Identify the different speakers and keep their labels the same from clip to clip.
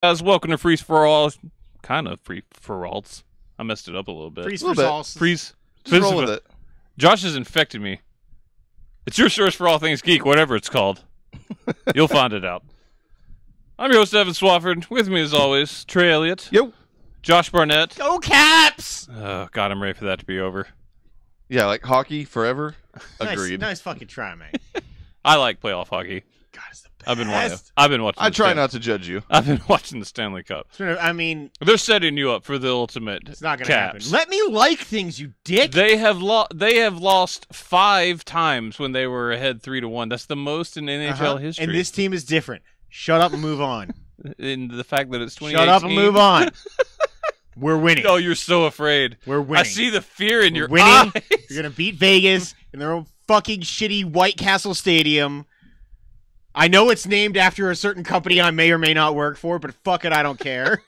Speaker 1: Guys, welcome to Freeze for All. Kind of free for alls. I messed it up a little bit.
Speaker 2: Freeze
Speaker 3: A little
Speaker 2: for
Speaker 3: bit.
Speaker 2: sauce.
Speaker 1: Freeze.
Speaker 3: Just roll with it.
Speaker 1: Josh has infected me. It's your source for all things geek, whatever it's called. You'll find it out. I'm your host, Evan Swafford. With me, as always, Trey Elliott.
Speaker 3: Yo.
Speaker 1: Josh Barnett.
Speaker 2: Go Caps!
Speaker 1: Oh, God, I'm ready for that to be over.
Speaker 3: Yeah, like hockey forever.
Speaker 2: Nice,
Speaker 3: Agreed.
Speaker 2: nice fucking try, man.
Speaker 1: I like playoff hockey.
Speaker 2: God, it's the best.
Speaker 1: I've been watching.
Speaker 3: I
Speaker 1: the
Speaker 3: try not to judge you.
Speaker 1: I've been watching the Stanley Cup.
Speaker 2: I mean,
Speaker 1: They're setting you up for the ultimate.
Speaker 2: it's not gonna happen.
Speaker 1: Caps.
Speaker 2: Let me like things, you dick.
Speaker 1: They have lost 5 times when they were ahead 3-1. That's the most in NHL history.
Speaker 2: And this team is different. Shut up and move on.
Speaker 1: in the fact that it's 2018.
Speaker 2: Shut up and move on. We're winning.
Speaker 1: Oh, you're so afraid.
Speaker 2: We're winning.
Speaker 1: I see the fear in
Speaker 2: We're
Speaker 1: your
Speaker 2: winning.
Speaker 1: eyes.
Speaker 2: You're gonna beat Vegas in their own fucking shitty White Castle Stadium. I know it's named after a certain company I may or may not work for, but fuck it, I don't care.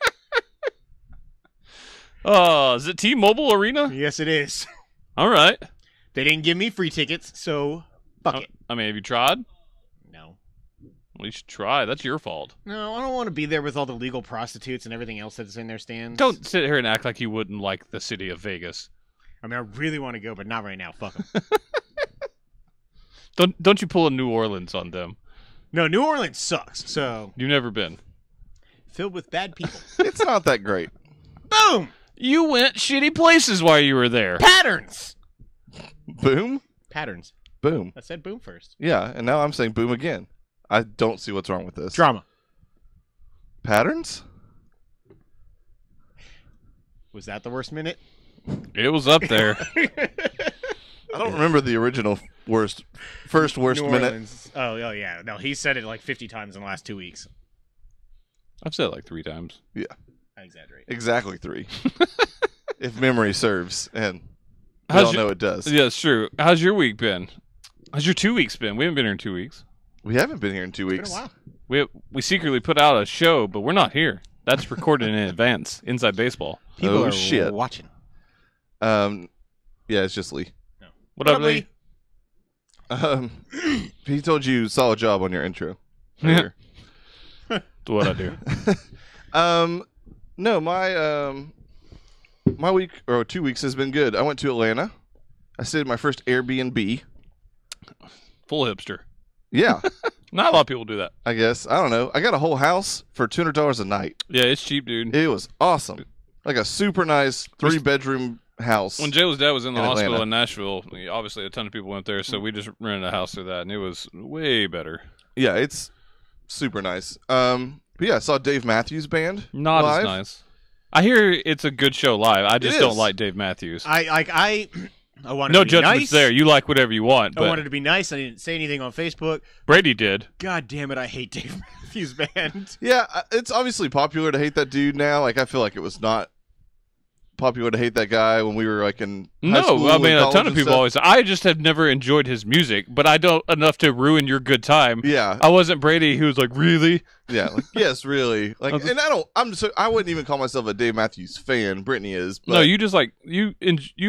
Speaker 1: Oh, is it T-Mobile Arena?
Speaker 2: Yes, it is.
Speaker 1: All right.
Speaker 2: They didn't give me free tickets, so fuck it.
Speaker 1: I mean, have you tried?
Speaker 2: No.
Speaker 1: Well, you should try. That's your fault.
Speaker 2: No, I don't want to be there with all the legal prostitutes and everything else that's in their stands.
Speaker 1: Don't sit here and act like you wouldn't like the city of Vegas.
Speaker 2: I mean, I really want to go, but not right now. Fuck them.
Speaker 1: Don't you pull a New Orleans on them.
Speaker 2: No, New Orleans sucks. So
Speaker 1: You've never been.
Speaker 2: filled with bad people.
Speaker 3: It's not that great.
Speaker 2: Boom.
Speaker 1: You went shitty places while you were there.
Speaker 2: Patterns.
Speaker 3: Boom.
Speaker 2: Patterns.
Speaker 3: Boom.
Speaker 2: I said boom first.
Speaker 3: Yeah, and now I'm saying boom again. I don't see what's wrong with this.
Speaker 2: Drama.
Speaker 3: Patterns?
Speaker 2: Was that the worst minute?
Speaker 1: It was up there.
Speaker 3: I don't remember the original first worst
Speaker 2: New
Speaker 3: minute.
Speaker 2: Orleans. Oh, yeah. No, he said it like 50 times in the last 2 weeks.
Speaker 1: I've said it like 3 times.
Speaker 3: Yeah,
Speaker 2: I exaggerate.
Speaker 3: exactly 3. If memory serves, and we all know it does.
Speaker 1: Yeah, it's true. How's your week been? How's your 2 weeks been? We haven't been here in 2 weeks.
Speaker 3: We haven't been here in 2
Speaker 2: It's
Speaker 3: weeks.
Speaker 2: been a while.
Speaker 1: We secretly put out a show, but we're not here. That's recorded in advance. Inside Baseball.
Speaker 2: People
Speaker 3: Oh,
Speaker 2: are
Speaker 3: shit.
Speaker 2: watching.
Speaker 3: Yeah, it's just Lee.
Speaker 1: What up, Lee?
Speaker 3: He told you solid job on your intro.
Speaker 1: Yeah. That's what I do.
Speaker 3: No, my week or 2 weeks has been good. I went to Atlanta. I stayed at my first Airbnb.
Speaker 1: Full hipster.
Speaker 3: Yeah,
Speaker 1: Not a lot of people do that.
Speaker 3: I guess. I don't know. I got a whole house for $200 a night.
Speaker 1: Yeah, it's cheap, dude.
Speaker 3: It was awesome. Like a super nice 3-bedroom house.
Speaker 1: When Jay's dad was in the
Speaker 3: In
Speaker 1: hospital
Speaker 3: Atlanta.
Speaker 1: in Nashville, obviously a ton of people went there, so we just rented a house through that, and it was way better.
Speaker 3: Yeah, it's super nice. But yeah, I saw Dave Matthews Band
Speaker 1: Not
Speaker 3: live.
Speaker 1: as nice. I hear it's a good show live. I just
Speaker 3: It
Speaker 1: don't
Speaker 3: is.
Speaker 1: like Dave Matthews.
Speaker 2: I wanted
Speaker 1: No
Speaker 2: to be
Speaker 1: judgments
Speaker 2: nice.
Speaker 1: there. You like whatever you want,
Speaker 2: I
Speaker 1: but
Speaker 2: wanted to be nice. I didn't say anything on Facebook.
Speaker 1: Brady did.
Speaker 2: God damn it, I hate Dave Matthews Band.
Speaker 3: Yeah, it's obviously popular to hate that dude now. Like, I feel like it was not popular to hate that guy when we were like in high school.
Speaker 1: No, I mean
Speaker 3: and
Speaker 1: a
Speaker 3: college
Speaker 1: ton of
Speaker 3: and
Speaker 1: people
Speaker 3: stuff.
Speaker 1: always. I just have never enjoyed his music, but I don't enough to ruin your good time.
Speaker 3: Yeah,
Speaker 1: I wasn't Brady who was like, really?
Speaker 3: yeah. Like, yes, really. Like, and I wouldn't even call myself a Dave Matthews fan. Brittany is. But
Speaker 1: No, you just like you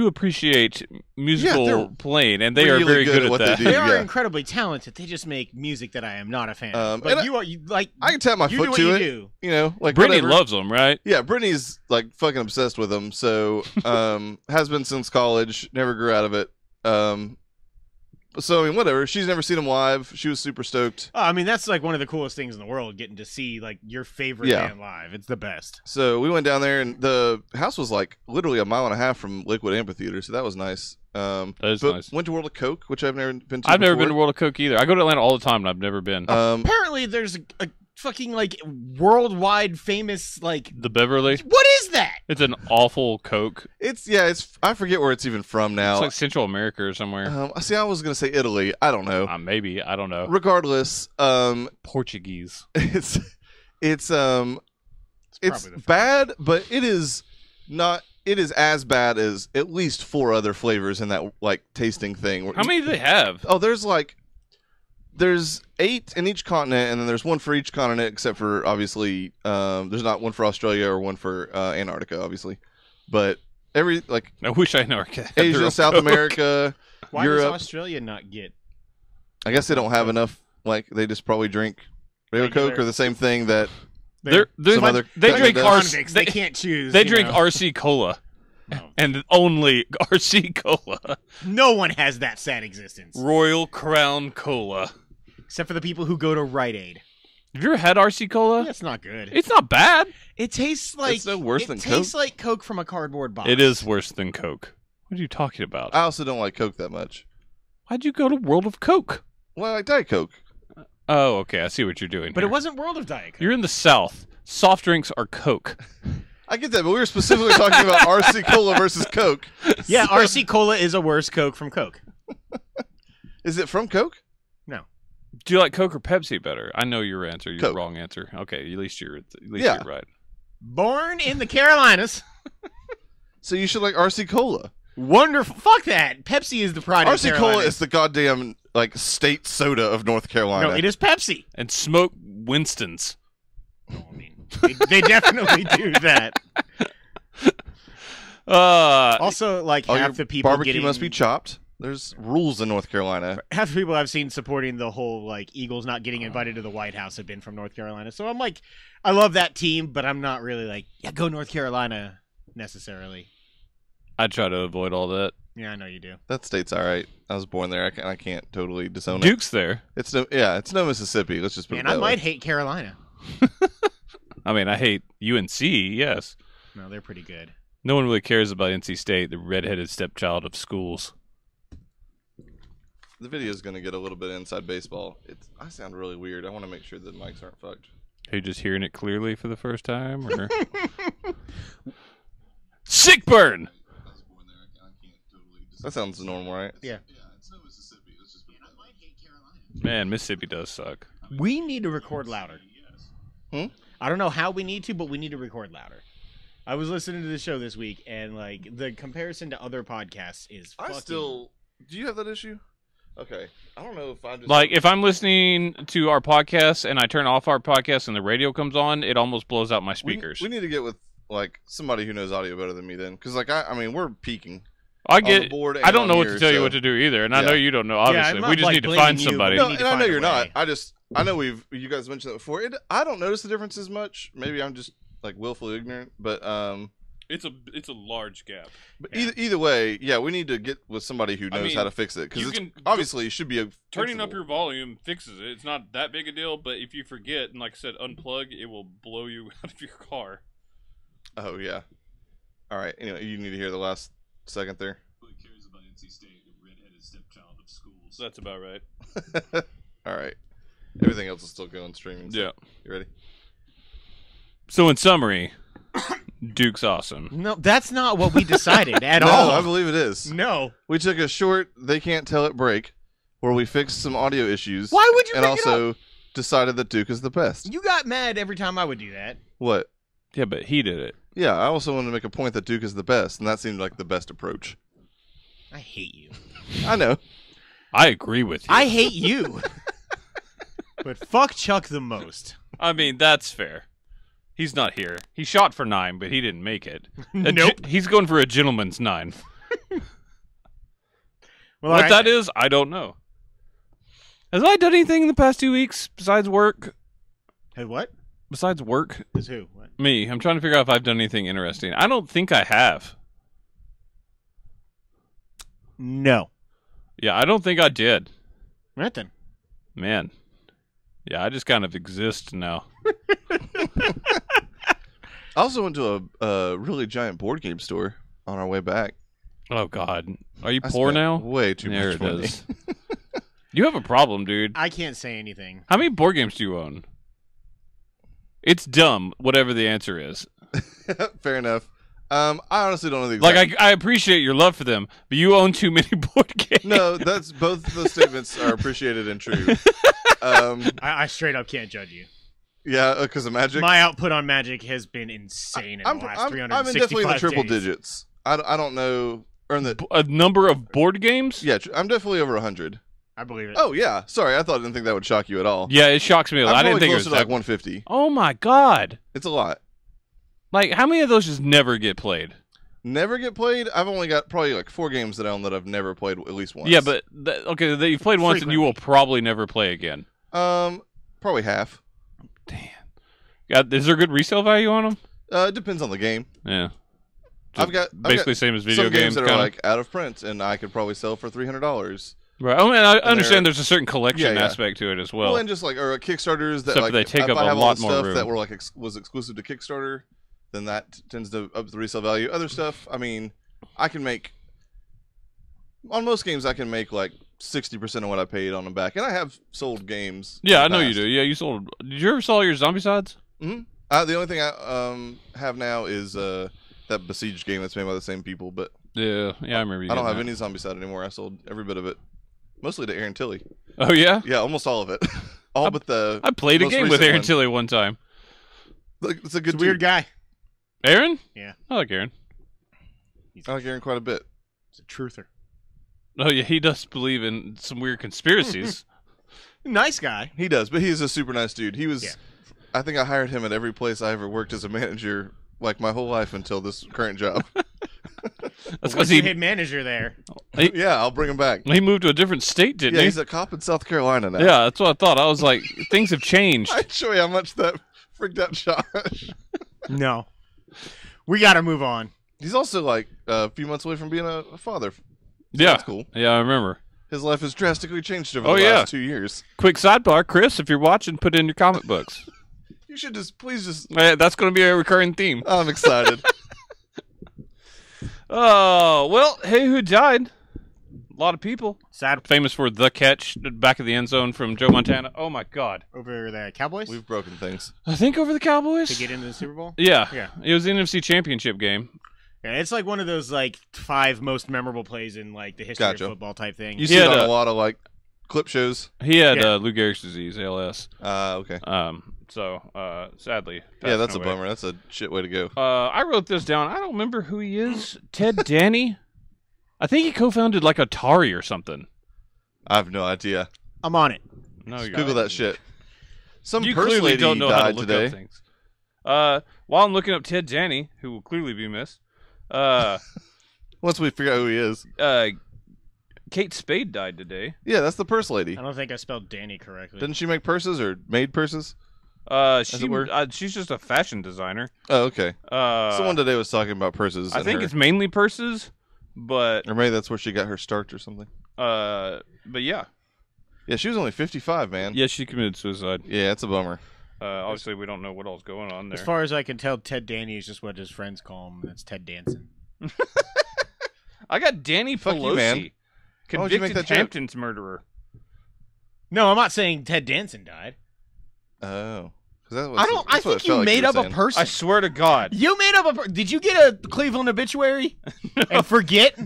Speaker 1: appreciate musical
Speaker 3: they're
Speaker 1: playing, and they
Speaker 3: really
Speaker 1: are very
Speaker 3: good
Speaker 1: good
Speaker 3: at
Speaker 1: at
Speaker 3: what they
Speaker 1: that.
Speaker 3: do.
Speaker 2: They are
Speaker 3: Yeah.
Speaker 2: incredibly talented. They just make music that I am not a fan of. But
Speaker 3: and
Speaker 2: you like.
Speaker 3: I can tap my
Speaker 2: you
Speaker 3: foot
Speaker 2: do what
Speaker 3: to
Speaker 2: you
Speaker 3: it.
Speaker 2: do.
Speaker 3: You know, like
Speaker 1: Brittany
Speaker 3: whatever.
Speaker 1: loves them, right?
Speaker 3: Yeah, Brittany's like fucking obsessed with him. So, has been since college. Never grew out of it. So I mean, whatever. She's never seen him live. She was super stoked.
Speaker 2: Oh, I mean, that's like one of the coolest things in the world, getting to see like your favorite
Speaker 3: Yeah.
Speaker 2: band live. It's the best.
Speaker 3: So we went down there, and the house was like literally a mile and a half from Liquid Amphitheater. So that was nice.
Speaker 1: That is
Speaker 3: but
Speaker 1: nice.
Speaker 3: Went to World of Coke, which I've never been to.
Speaker 1: I've never been to
Speaker 3: before.
Speaker 1: World of Coke either. I go to Atlanta all the time, and I've never been.
Speaker 2: Apparently, there's a fucking like worldwide famous like.
Speaker 1: The Beverly.
Speaker 2: What is that?
Speaker 1: It's an awful Coke.
Speaker 3: It's I forget where it's even from now.
Speaker 1: It's like Central America or somewhere.
Speaker 3: See, I was gonna say Italy. I don't know.
Speaker 1: Maybe I don't know.
Speaker 3: Regardless,
Speaker 1: Portuguese.
Speaker 3: it's
Speaker 2: probably the
Speaker 3: bad, but it is not. It is as bad as at least 4 other flavors in that like tasting thing.
Speaker 1: How many do they have?
Speaker 3: Oh, there's 8 in each continent, and then there's one for each continent, except for obviously there's not one for Australia or one for Antarctica, obviously. But every like
Speaker 1: I wish I know.
Speaker 3: Asia, South America,
Speaker 2: Why does
Speaker 3: Europe.
Speaker 2: Australia not get?
Speaker 3: I guess they don't have enough. Like they just probably drink regular
Speaker 2: Regular.
Speaker 3: Coke or the same thing that
Speaker 1: They're
Speaker 3: Some other
Speaker 1: they
Speaker 3: kind
Speaker 1: drink
Speaker 3: of
Speaker 2: convicts. They
Speaker 1: they,
Speaker 2: can't choose.
Speaker 1: they
Speaker 2: you
Speaker 1: drink
Speaker 2: know.
Speaker 1: RC Cola.
Speaker 2: No.
Speaker 1: And only RC Cola.
Speaker 2: No one has that sad existence,
Speaker 1: Royal Crown Cola.
Speaker 2: except for the people who go to Rite Aid.
Speaker 1: Have you ever had RC Cola?
Speaker 2: That's not good.
Speaker 1: It's not bad.
Speaker 2: It tastes like
Speaker 3: It's no worse than
Speaker 2: It tastes like Coke from a cardboard box.
Speaker 1: It is worse than Coke. What are you talking about?
Speaker 3: I also don't like Coke that much.
Speaker 1: Why'd you go to World of Coke?
Speaker 3: Well, I like Diet Coke.
Speaker 1: Oh, okay. I see what you're doing.
Speaker 2: But
Speaker 1: here.
Speaker 2: it wasn't World of Diet Coke.
Speaker 1: You're in the South. Soft drinks are Coke.
Speaker 3: I get that, but we were specifically talking about RC Cola versus Coke.
Speaker 2: Yeah, RC Cola is a worse Coke from Coke.
Speaker 3: Is it from Coke?
Speaker 2: No.
Speaker 1: Do you like Coke or Pepsi better? I know your answer. Your
Speaker 3: Coke.
Speaker 1: wrong answer. Okay, at least you're
Speaker 3: Yeah.
Speaker 1: right.
Speaker 2: Born in the Carolinas.
Speaker 3: So you should like RC Cola.
Speaker 2: Wonderful. Fuck that. Pepsi is the pride of the
Speaker 3: RC
Speaker 2: Carolinas.
Speaker 3: Cola is the goddamn like state soda of North Carolina.
Speaker 2: No, it is Pepsi.
Speaker 1: And smoke Winston's.
Speaker 2: No, I mean, they definitely do that. Also, like
Speaker 3: All
Speaker 2: half
Speaker 3: your
Speaker 2: the people
Speaker 3: barbecue
Speaker 2: getting
Speaker 3: must be chopped. There's rules in North Carolina.
Speaker 2: half the people I've seen supporting the whole like Eagles not getting invited to the White House have been from North Carolina. So I'm like, I love that team, but I'm not really like, yeah, go North Carolina necessarily.
Speaker 1: I try to avoid all that.
Speaker 2: Yeah, I know you do.
Speaker 3: That state's all right. I was born there. I can't totally disown it.
Speaker 1: Duke's there.
Speaker 3: It's no Mississippi. Let's just put
Speaker 2: And
Speaker 3: it
Speaker 2: I
Speaker 3: that
Speaker 2: might
Speaker 3: way.
Speaker 2: hate Carolina.
Speaker 1: I mean, I hate UNC, yes.
Speaker 2: No, they're pretty good.
Speaker 1: No one really cares about NC State, the redheaded stepchild of schools.
Speaker 3: The video is going to get a little bit inside baseball. I sound really weird. I want to make sure that mics aren't fucked.
Speaker 1: Are you just hearing it clearly for the first time? Or? Sick burn!
Speaker 3: That sounds normal, right?
Speaker 2: Yeah.
Speaker 1: Man, Mississippi does suck.
Speaker 2: We need to record louder.
Speaker 3: Hmm?
Speaker 2: I don't know how we need to, but we need to record louder. I was listening to the show this week, and like the comparison to other podcasts is.
Speaker 3: Do you have that issue? Okay. I don't know if I just
Speaker 1: Like, if I'm listening to our podcast and I turn off our podcast and the radio comes on, it almost blows out my speakers.
Speaker 3: We need to get with like somebody who knows audio better than me then, because like I mean we're peaking.
Speaker 1: I
Speaker 3: on the
Speaker 1: get.
Speaker 3: board and
Speaker 1: I don't
Speaker 3: on
Speaker 1: know what
Speaker 3: here,
Speaker 1: to tell you
Speaker 3: so-
Speaker 1: what to do either, and I
Speaker 3: Yeah.
Speaker 1: know you don't know.
Speaker 2: I'm
Speaker 1: Obviously,
Speaker 2: not,
Speaker 1: we just
Speaker 2: like,
Speaker 1: need to
Speaker 2: blaming
Speaker 1: find
Speaker 2: you,
Speaker 1: somebody.
Speaker 2: but
Speaker 3: No,
Speaker 2: need to
Speaker 3: and I know
Speaker 2: find a
Speaker 3: you're not.
Speaker 2: way.
Speaker 3: I know you guys mentioned that before. I don't notice the differences much. Maybe I'm just like willfully ignorant, but
Speaker 1: It's a large gap.
Speaker 2: Yeah.
Speaker 3: either way, yeah, we need to get with somebody who
Speaker 1: I
Speaker 3: knows
Speaker 1: mean,
Speaker 3: how to fix it,
Speaker 1: you
Speaker 3: because
Speaker 1: can
Speaker 3: obviously it should be
Speaker 1: Turning up
Speaker 3: fixable.
Speaker 1: your volume fixes it. It's not that big a deal, but if you forget and, like I said, unplug, it will blow you out of your car.
Speaker 3: Oh yeah. All right. Anyway, you need to hear the last second there.
Speaker 4: Nobody cares about NC State, the redheaded stepchild of schools.
Speaker 1: That's about right.
Speaker 3: All right. Everything else is still going streaming. So
Speaker 1: Yeah.
Speaker 3: You ready?
Speaker 1: So, in summary, Duke's awesome.
Speaker 2: No, that's not what we decided at
Speaker 3: No,
Speaker 2: all.
Speaker 3: I believe it is.
Speaker 2: No.
Speaker 3: We took a short "They Can't Tell It" break, where we fixed some audio issues.
Speaker 2: Why would you
Speaker 3: And
Speaker 2: bring it
Speaker 3: also decided that Duke is the best.
Speaker 2: You got mad every time I would do that.
Speaker 3: What?
Speaker 1: Yeah, but he did it.
Speaker 3: Yeah, I also wanted to make a point that Duke is the best, and that seemed like the best approach.
Speaker 2: I hate you.
Speaker 3: I know.
Speaker 1: I agree with you.
Speaker 2: I hate you. But fuck Chuck the most.
Speaker 1: I mean, that's fair. He's not here. He shot for 9, but he didn't make it.
Speaker 2: Nope.
Speaker 1: He's going for a gentleman's 9.
Speaker 2: Well,
Speaker 1: What that is, I don't know. Has I done anything in the past 2 weeks besides work?
Speaker 2: Hey, what?
Speaker 1: Besides work?
Speaker 2: Is who? What?
Speaker 1: Me. I'm trying to figure out if I've done anything interesting. I don't think I have.
Speaker 2: No.
Speaker 1: Yeah, I don't think I did.
Speaker 2: Right then.
Speaker 1: Man. Yeah, I just kind of exist now.
Speaker 3: I also went to a really giant board game store on our way back.
Speaker 1: Oh, God. Are you
Speaker 3: I
Speaker 1: poor
Speaker 3: spent
Speaker 1: now?
Speaker 3: Way too
Speaker 1: There
Speaker 3: much
Speaker 1: it
Speaker 3: money.
Speaker 1: is. You have a problem, dude.
Speaker 2: I can't say anything.
Speaker 1: How many board games do you own? It's dumb, whatever the answer is.
Speaker 3: Fair enough. I honestly don't know the
Speaker 1: Like,
Speaker 3: exact.
Speaker 1: I appreciate your love for them, but you own too many board games.
Speaker 3: No, that's both of those statements are appreciated and true.
Speaker 2: I straight up can't judge you.
Speaker 3: Yeah, because of Magic.
Speaker 2: My output on Magic has been insane in the last 365
Speaker 3: I'm definitely in the triple
Speaker 2: days.
Speaker 3: digits. I don't know. Earn the.
Speaker 1: A number of board games?
Speaker 3: Yeah, I'm definitely over 100.
Speaker 2: I believe it.
Speaker 3: Oh yeah, sorry, I didn't think that would shock you at all.
Speaker 1: Yeah, it shocks me.
Speaker 3: I'm
Speaker 1: I didn't
Speaker 3: probably
Speaker 1: think it
Speaker 3: closer
Speaker 1: was
Speaker 3: to like
Speaker 1: that.
Speaker 3: 150.
Speaker 1: Oh my God!
Speaker 3: It's a lot.
Speaker 1: Like, how many of those just never get played?
Speaker 3: Never get played. I've only got probably like 4 games that I own that I've never played at least once.
Speaker 1: Yeah, but okay, that you've played once and you will probably never play again.
Speaker 3: probably half.
Speaker 1: Damn. Is there good resale value on them?
Speaker 3: It depends on the game.
Speaker 1: Yeah.
Speaker 3: I've got
Speaker 1: basically same as video
Speaker 3: some games that
Speaker 1: kinda.
Speaker 3: are like out of print, and I could probably sell for $300.
Speaker 1: Right. I mean, I understand there's a certain collection
Speaker 3: Yeah.
Speaker 1: aspect to it as
Speaker 3: Well,
Speaker 1: well.
Speaker 3: and just like or Kickstarters that
Speaker 1: Except
Speaker 3: like
Speaker 1: they take
Speaker 3: if
Speaker 1: up
Speaker 3: I
Speaker 1: a
Speaker 3: have
Speaker 1: lot
Speaker 3: all the
Speaker 1: more
Speaker 3: stuff
Speaker 1: room.
Speaker 3: that were like was exclusive to Kickstarter, then that tends to up the resale value. Other stuff, I mean, I can make on most games I can make like 60% of what I paid on them back, and I have sold games.
Speaker 1: Yeah, I
Speaker 3: in the
Speaker 1: know you
Speaker 3: past.
Speaker 1: do. Yeah, you sold. Did you ever sell your Zombicides?
Speaker 3: The only thing I have now is that Besieged game that's made by the same people, but
Speaker 1: Yeah, I remember you.
Speaker 3: I don't have
Speaker 1: getting
Speaker 3: any Zombicide anymore. I sold every bit of it, mostly to Aaron Tilley.
Speaker 1: that. Oh yeah,
Speaker 3: Yeah, almost all of it. All but the.
Speaker 1: I played a
Speaker 3: most
Speaker 1: game with
Speaker 3: recent
Speaker 1: Aaron
Speaker 3: one.
Speaker 1: Tilley one time.
Speaker 3: Like, it's a good
Speaker 2: It's a weird
Speaker 3: dude.
Speaker 2: guy.
Speaker 1: Aaron?
Speaker 2: Yeah.
Speaker 1: I like Aaron.
Speaker 3: I like Aaron quite a bit.
Speaker 2: He's a truther.
Speaker 1: Oh yeah, he does believe in some weird conspiracies.
Speaker 2: Nice guy.
Speaker 3: He does, but he's a super nice dude. He was.
Speaker 2: Yeah.
Speaker 3: I think I hired him at every place I ever worked as a manager, like my whole life until this current job.
Speaker 1: That's
Speaker 2: What's
Speaker 1: because
Speaker 2: your
Speaker 1: he
Speaker 2: head manager there?
Speaker 3: Yeah, I'll bring him back.
Speaker 1: he moved to a different state, didn't
Speaker 3: Yeah,
Speaker 1: he?
Speaker 3: he's a cop in South Carolina now.
Speaker 1: Yeah, that's what I thought. I was like, things have changed.
Speaker 3: I show you how much that freaked out Josh.
Speaker 2: No. We got to move on.
Speaker 3: He's also like a few months away from being a father. So
Speaker 1: Yeah,
Speaker 3: that's cool.
Speaker 1: Yeah, I remember.
Speaker 3: His life has drastically changed over
Speaker 1: Oh,
Speaker 3: the
Speaker 1: yeah.
Speaker 3: last 2 years.
Speaker 1: Quick sidebar, Chris, if you're watching, put in your comic books.
Speaker 3: You should please just.
Speaker 1: That's going to be a recurring theme.
Speaker 3: I'm excited.
Speaker 1: Oh, well, hey, who died? A lot of people.
Speaker 2: Sad
Speaker 1: Famous for the catch back of the end zone from Joe Montana. Oh, my God.
Speaker 2: over the Cowboys
Speaker 3: We've broken things.
Speaker 1: I think over the Cowboys.
Speaker 2: to get into the Super Bowl.
Speaker 1: Yeah.
Speaker 2: Yeah.
Speaker 1: It was the NFC Championship game.
Speaker 2: Yeah, it's like one of those like 5 most memorable plays in like the history
Speaker 3: Gotcha.
Speaker 2: of football type thing.
Speaker 3: You see
Speaker 1: Yeah,
Speaker 3: it on
Speaker 1: the-
Speaker 3: a lot of like clip shows.
Speaker 1: He had
Speaker 2: Yeah.
Speaker 1: Lou Gehrig's disease, ALS.
Speaker 3: Okay.
Speaker 1: So sadly.
Speaker 3: Yeah,
Speaker 1: passed
Speaker 3: that's a
Speaker 1: away.
Speaker 3: bummer. That's a shit way to go.
Speaker 1: I wrote this down. I don't remember who he is. Ted Danny? I think he co-founded like Atari or something.
Speaker 3: I have no idea.
Speaker 2: I'm on it.
Speaker 1: No, you're
Speaker 3: Google that shit. Some
Speaker 1: You
Speaker 3: purse
Speaker 1: clearly
Speaker 3: lady
Speaker 1: don't know how to
Speaker 3: died
Speaker 1: look
Speaker 3: today.
Speaker 1: up things. While I'm looking up Ted Danny, who will clearly be missed,
Speaker 3: Once we figure out who he is.
Speaker 1: Kate Spade died today.
Speaker 3: Yeah, that's the purse lady.
Speaker 2: I don't think I spelled Danny correctly.
Speaker 3: Didn't she make purses or made purses? it were?
Speaker 1: She's just a fashion designer.
Speaker 3: Oh, okay. Someone
Speaker 1: Someone
Speaker 3: today was talking about purses.
Speaker 1: I
Speaker 3: and
Speaker 1: think
Speaker 3: her-
Speaker 1: it's mainly purses, but
Speaker 3: or maybe that's where she got her start or something.
Speaker 1: but yeah,
Speaker 3: Yeah, she was only 55, man.
Speaker 1: yeah, she committed suicide.
Speaker 3: Yeah, it's a bummer.
Speaker 1: Obviously, we don't know what all's going on there.
Speaker 2: As far as I can tell, Ted Danny is just what his friends call him. That's Ted Danson.
Speaker 1: I got Danny
Speaker 3: Fuck
Speaker 1: Pelosi,
Speaker 3: you, man. Why would you make
Speaker 1: convicted
Speaker 3: that joke?
Speaker 1: Hamptons murderer.
Speaker 2: No, I'm not saying Ted Danson died.
Speaker 3: Oh. 'Cause that was,
Speaker 2: I don't. I
Speaker 3: that's what it
Speaker 2: think you
Speaker 3: felt like
Speaker 2: made
Speaker 3: were
Speaker 2: up a
Speaker 3: saying.
Speaker 2: person.
Speaker 1: I swear to God.
Speaker 2: You made up a. Did you get a Cleveland obituary and forget?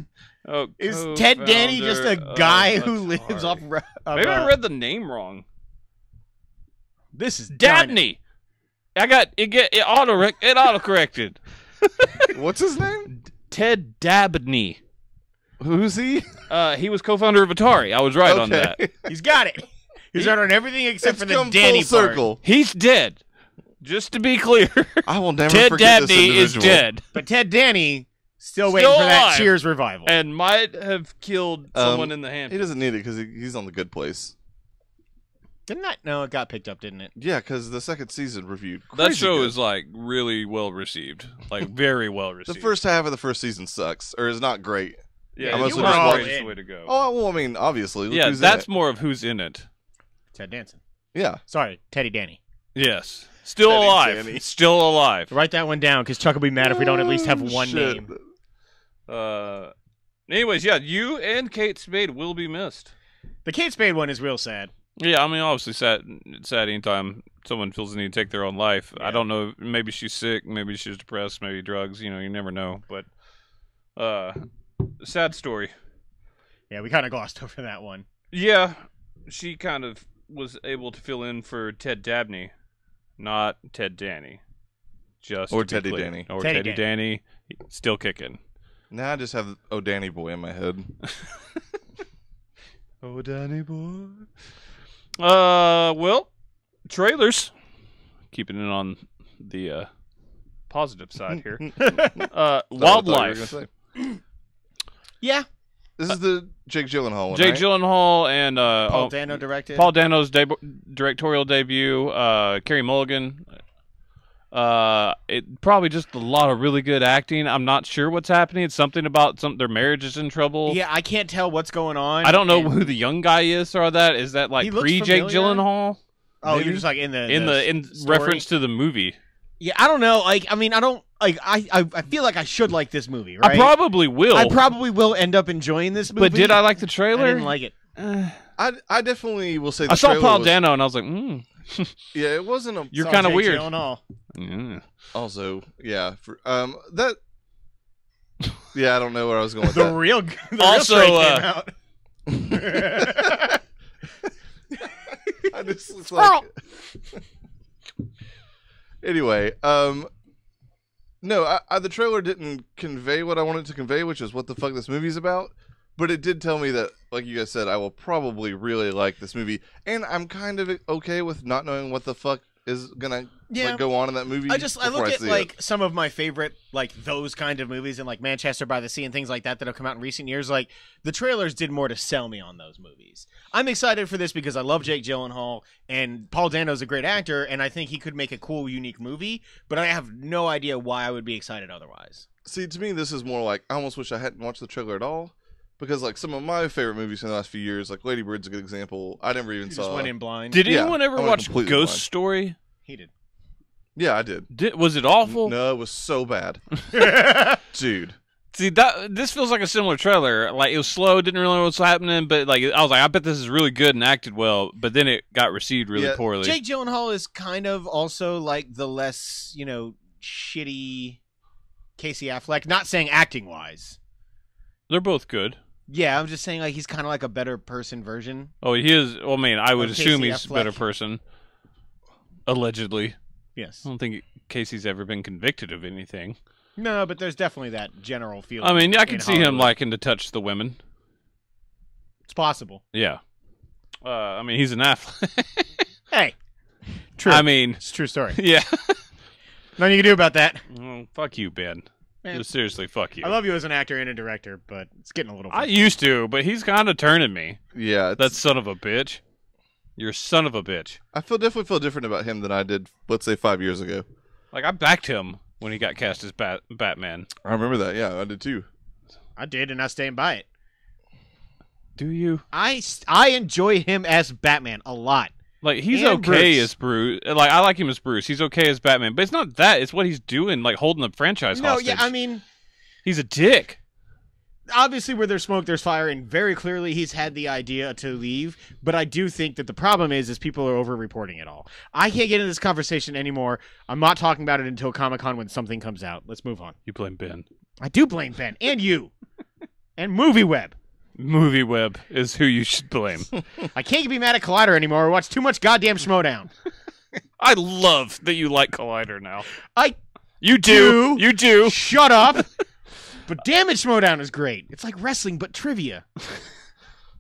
Speaker 1: Oh,
Speaker 2: Is Ted Danny just a
Speaker 1: co-founder
Speaker 2: guy
Speaker 1: of
Speaker 2: who
Speaker 1: Atari.
Speaker 2: lives off?
Speaker 1: Maybe I read the name wrong.
Speaker 2: This is
Speaker 1: Dabney. I got it. It auto corrected.
Speaker 3: What's his name?
Speaker 1: Ted Dabney.
Speaker 3: Who's he?
Speaker 1: He was co-founder of Atari. I was right on that.
Speaker 2: He's got it. He's right on everything except
Speaker 3: It's
Speaker 2: for the
Speaker 3: come
Speaker 2: Danny
Speaker 3: full
Speaker 2: part.
Speaker 3: circle.
Speaker 1: He's dead. Just to be clear,
Speaker 3: I will never
Speaker 1: Ted
Speaker 3: forget this
Speaker 1: Dabney is
Speaker 3: individual.
Speaker 1: dead
Speaker 2: But Ted Danny still waiting
Speaker 1: Still
Speaker 2: for that
Speaker 1: alive.
Speaker 2: Cheers revival.
Speaker 1: and might have killed someone in the hand.
Speaker 3: He doesn't need it because he's on the good place.
Speaker 2: Didn't that? No, it got picked up, didn't it?
Speaker 3: Yeah, because the second season reviewed.
Speaker 1: That
Speaker 3: crazy
Speaker 1: show
Speaker 3: good.
Speaker 1: is like really well received, like very well
Speaker 3: The
Speaker 1: received.
Speaker 3: first half of the first season sucks, or is not great.
Speaker 1: yeah,
Speaker 3: I
Speaker 1: you
Speaker 3: mostly
Speaker 1: were
Speaker 3: just
Speaker 1: always
Speaker 2: watched-
Speaker 1: the way to go.
Speaker 3: Oh well, I mean, obviously. Look
Speaker 1: yeah,
Speaker 3: who's in
Speaker 1: that's
Speaker 3: it.
Speaker 1: more of who's in it.
Speaker 2: Ted Danson.
Speaker 3: Yeah.
Speaker 2: Sorry, Teddy Danny.
Speaker 1: Yes, still
Speaker 3: Teddy
Speaker 1: alive.
Speaker 3: Danny.
Speaker 1: Still alive.
Speaker 2: Write that one down because Chuck will be mad if we don't at least have one
Speaker 3: Shit.
Speaker 2: name.
Speaker 1: Anyways, yeah, you and Kate Spade will be missed.
Speaker 2: The Kate Spade one is real sad.
Speaker 1: Yeah, I mean, obviously, sad anytime someone feels the need to take their own life. I
Speaker 2: Yeah.
Speaker 1: don't know. Maybe she's sick. Maybe she's depressed. Maybe drugs. You know, you never know. But, sad story.
Speaker 2: Yeah, we kind of glossed over that one.
Speaker 1: Yeah, she kind of was able to fill in for Ted Dabney, not Ted Danny. Just
Speaker 3: Or
Speaker 1: to be
Speaker 3: Teddy
Speaker 1: clear.
Speaker 3: Danny.
Speaker 1: Or
Speaker 2: Teddy
Speaker 1: Teddy Danny, still kicking.
Speaker 3: Now I just have Oh Danny Boy in my head.
Speaker 1: Oh, Danny boy. Well, trailers. Keeping it on the positive side here. Wildlife.
Speaker 2: Yeah.
Speaker 3: This is the Jake Gyllenhaal one,
Speaker 1: Jake
Speaker 3: right?
Speaker 1: Gyllenhaal and
Speaker 2: Paul Dano directed.
Speaker 1: Paul Dano's directorial debut. Carey Mulligan. It probably just a lot of really good acting. I'm not sure what's happening. It's something about their marriage is in trouble.
Speaker 2: Yeah, I can't tell what's going on.
Speaker 1: I don't know
Speaker 2: and-
Speaker 1: who the young guy is or that. Is that like
Speaker 2: He looks
Speaker 1: pre Jake
Speaker 2: familiar.
Speaker 1: Gyllenhaal?
Speaker 2: Oh,
Speaker 1: Maybe?
Speaker 2: you're just like in the story?
Speaker 1: reference to the movie.
Speaker 2: Yeah, I don't know. Like, I mean, I don't like. I feel like I should like this movie, right?
Speaker 1: I probably will.
Speaker 2: I probably will end up enjoying this movie.
Speaker 1: but did I like the
Speaker 2: I
Speaker 1: trailer?
Speaker 2: didn't like it.
Speaker 3: I definitely will say the
Speaker 1: I saw
Speaker 3: trailer
Speaker 1: Paul
Speaker 3: was-
Speaker 1: Dano and I was like,
Speaker 3: Yeah, it wasn't a.
Speaker 1: you're
Speaker 2: Saw
Speaker 1: kind of
Speaker 2: Jake
Speaker 1: weird.
Speaker 2: Gyllenhaal.
Speaker 1: Yeah.
Speaker 3: Also, yeah, for, that. Yeah, I don't know where I was going with
Speaker 2: The
Speaker 3: that.
Speaker 2: real,
Speaker 1: Also,
Speaker 2: real straight came out.
Speaker 3: I just looks like. Anyway, no, the trailer didn't convey what I wanted to convey, which is what the fuck this movie's about. But it did tell me that, like you guys said, I will probably really like this movie, and I'm kind of okay with not knowing what the fuck is gonna
Speaker 2: Yeah.
Speaker 3: go on in that movie.
Speaker 2: I
Speaker 3: before
Speaker 2: look at
Speaker 3: see
Speaker 2: like
Speaker 3: it.
Speaker 2: some of my favorite like those kind of movies and like Manchester by the Sea and things like that that have come out in recent years. Like the trailers did more to sell me on those movies. I'm excited for this because I love Jake Gyllenhaal and Paul Dano's a great actor and I think he could make a cool, unique movie. But I have no idea why I would be excited otherwise.
Speaker 3: See, to me, this is more like I almost wish I hadn't watched the trailer at all, because like some of my favorite movies in the last few years, like Lady Bird's a good example. I never even
Speaker 2: You
Speaker 3: saw.
Speaker 2: just went in blind.
Speaker 1: Did
Speaker 3: Yeah,
Speaker 1: anyone ever
Speaker 3: I went
Speaker 1: watch
Speaker 3: completely
Speaker 1: Ghost
Speaker 3: blind.
Speaker 1: Story?
Speaker 2: He did.
Speaker 3: Yeah, I did.
Speaker 1: Was it awful?
Speaker 3: No, it was so bad, dude.
Speaker 1: See, this feels like a similar trailer. Like it was slow, didn't really know what's happening, but like I was like, I bet this is really good and acted well. But then it got received really
Speaker 3: Yeah,
Speaker 1: poorly.
Speaker 2: Jake Gyllenhaal is kind of also like the less, shitty Casey Affleck. Not saying acting wise.
Speaker 1: They're both good.
Speaker 2: Yeah, I'm just saying like he's kind of like a better person version.
Speaker 1: Oh, he is. Well, I mean, I would
Speaker 2: Of
Speaker 1: assume
Speaker 2: Casey
Speaker 1: he's a
Speaker 2: Affleck.
Speaker 1: better person. Allegedly,
Speaker 2: Yes.
Speaker 1: I don't think Casey's ever been convicted of anything.
Speaker 2: No, but there's definitely that general feeling.
Speaker 1: I mean, I
Speaker 2: in
Speaker 1: can see him
Speaker 2: Hollywood.
Speaker 1: liking to touch the women.
Speaker 2: It's possible.
Speaker 1: Yeah. I mean, he's an athlete.
Speaker 2: Hey, true.
Speaker 1: I mean,
Speaker 2: it's a true story.
Speaker 1: yeah.
Speaker 2: Nothing you can do about that.
Speaker 1: Oh, fuck you, Ben.
Speaker 2: Man.
Speaker 1: Seriously, fuck you.
Speaker 2: I love you as an actor and a director, but it's getting a little.
Speaker 1: I used to, but he's kind of turning me.
Speaker 3: Yeah,
Speaker 1: That son of a bitch. You're a son of a bitch.
Speaker 3: I definitely feel different about him than I did, let's say, 5 years ago.
Speaker 1: Like, I backed him when he got cast as Batman.
Speaker 3: I remember that. Yeah, I did too.
Speaker 2: I did, and I stand by it.
Speaker 1: Do you?
Speaker 2: I enjoy him as Batman a lot.
Speaker 1: Like, he's
Speaker 2: And
Speaker 1: okay
Speaker 2: Bruce.
Speaker 1: as Bruce. Like, I like him as Bruce. He's okay as Batman. But it's not that. It's what he's doing, like, holding the franchise
Speaker 2: No,
Speaker 1: hostage.
Speaker 2: yeah, I mean,
Speaker 1: He's a dick.
Speaker 2: obviously where there's smoke, there's fire, and very clearly he's had the idea to leave. But I do think that the problem is people are over-reporting it all. I can't get into this conversation anymore. I'm not talking about it until Comic-Con when something comes out. Let's move on.
Speaker 1: You blame Ben.
Speaker 2: I do blame Ben and you and MovieWeb.
Speaker 1: MovieWeb is who you should blame.
Speaker 2: I can't be mad at Collider anymore. I watch too much goddamn Schmodown.
Speaker 1: I love that you like Collider now.
Speaker 2: I
Speaker 1: You do.
Speaker 2: Do.
Speaker 1: You do.
Speaker 2: shut up. But damn it, Schmodown is great. It's like wrestling, but trivia.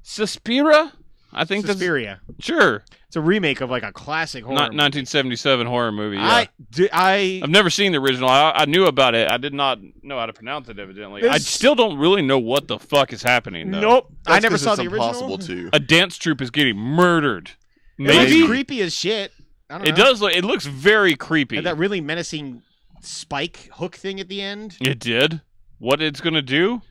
Speaker 1: Suspira? I think that's...
Speaker 2: Suspiria.
Speaker 1: Sure.
Speaker 2: It's a remake of like a classic horror.
Speaker 1: Not
Speaker 2: movie.
Speaker 1: 1977 horror movie, yeah.
Speaker 2: I
Speaker 1: I've never seen the original. I knew about it. I did not know how to pronounce it, evidently. I
Speaker 2: It's-
Speaker 1: still don't really know what the fuck is happening, though.
Speaker 2: nope. I
Speaker 3: That's
Speaker 2: never
Speaker 3: 'cause
Speaker 2: saw
Speaker 3: it's
Speaker 2: the original.
Speaker 3: impossible to.
Speaker 1: A dance troupe is getting murdered.
Speaker 2: It looks
Speaker 1: Maybe.
Speaker 2: creepy as shit. I don't know.
Speaker 1: It does look... It looks very creepy.
Speaker 2: Had that really menacing spike hook thing at the end.
Speaker 1: It did? What it's gonna do?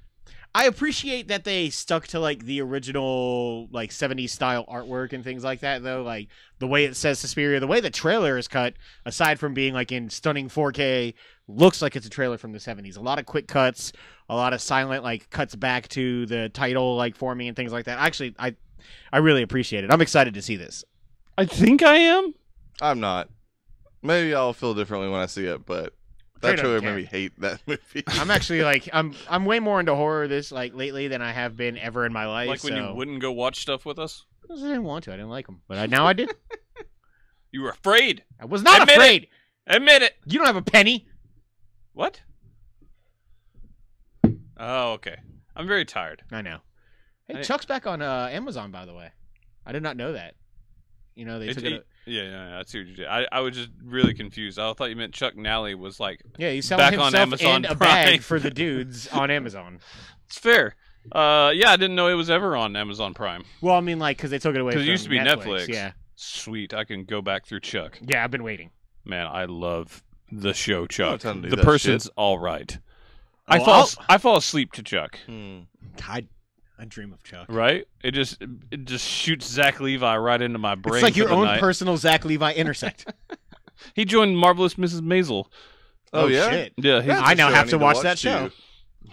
Speaker 2: I appreciate that they stuck to like the original like 70s style artwork and things like that though, like the way it says Suspiria, the way the trailer is cut, aside from being like in stunning 4K, looks like it's a trailer from the 70s. A lot of quick cuts, a lot of silent like cuts back to the title like forming and things like that. Actually, I really appreciate it. I'm excited to see this.
Speaker 1: I think I am.
Speaker 3: I'm not. Maybe I'll feel differently when I see it, but
Speaker 2: Trey
Speaker 3: that
Speaker 2: doesn't
Speaker 3: trailer
Speaker 2: care.
Speaker 3: made me hate that movie.
Speaker 2: I'm actually like I'm way more into horror this like lately than I have been ever in my life.
Speaker 1: Like when
Speaker 2: so-
Speaker 1: you wouldn't go watch stuff with us?
Speaker 2: I didn't want to. I didn't like them, but now I did.
Speaker 1: You were afraid.
Speaker 2: I was not
Speaker 1: Admit it.
Speaker 2: afraid.
Speaker 1: Admit it.
Speaker 2: You don't have a penny.
Speaker 1: What? Oh, okay. I'm very tired.
Speaker 2: I know. Hey,
Speaker 1: I-
Speaker 2: Chuck's back on Amazon, by the way. I did not know that. You know, they
Speaker 1: It-
Speaker 2: took
Speaker 1: it-
Speaker 2: it.
Speaker 1: yeah, I see what you did. I was just really confused. I thought you meant Chuck Nally was like,
Speaker 2: Yeah, he's selling
Speaker 1: back on
Speaker 2: himself
Speaker 1: Amazon
Speaker 2: and a
Speaker 1: Prime.
Speaker 2: bag for the dudes on Amazon.
Speaker 1: it's fair. Yeah, I didn't know it was ever on Amazon Prime.
Speaker 2: Well, I mean, like, because they took it away from
Speaker 1: Because it used to be Netflix.
Speaker 2: Yeah.
Speaker 1: Sweet, I can go back through Chuck.
Speaker 2: Yeah, I've been waiting.
Speaker 1: Man, I love the show Chuck.
Speaker 3: time to do
Speaker 1: The
Speaker 3: that
Speaker 1: person's
Speaker 3: shit.
Speaker 1: all right.
Speaker 2: Oh,
Speaker 1: I fall asleep to Chuck.
Speaker 2: I dream of Chuck.
Speaker 1: Right? It just shoots Zach Levi right into my brain.
Speaker 2: It's like
Speaker 1: for
Speaker 2: your
Speaker 1: the
Speaker 2: own
Speaker 1: night.
Speaker 2: personal Zach Levi intersect.
Speaker 1: He joined Marvelous Mrs. Maisel.
Speaker 3: Oh, yeah?
Speaker 2: shit.
Speaker 1: Yeah, he's,
Speaker 2: I now
Speaker 3: That's a show
Speaker 2: have
Speaker 3: need
Speaker 2: to watch that
Speaker 3: too.
Speaker 2: show.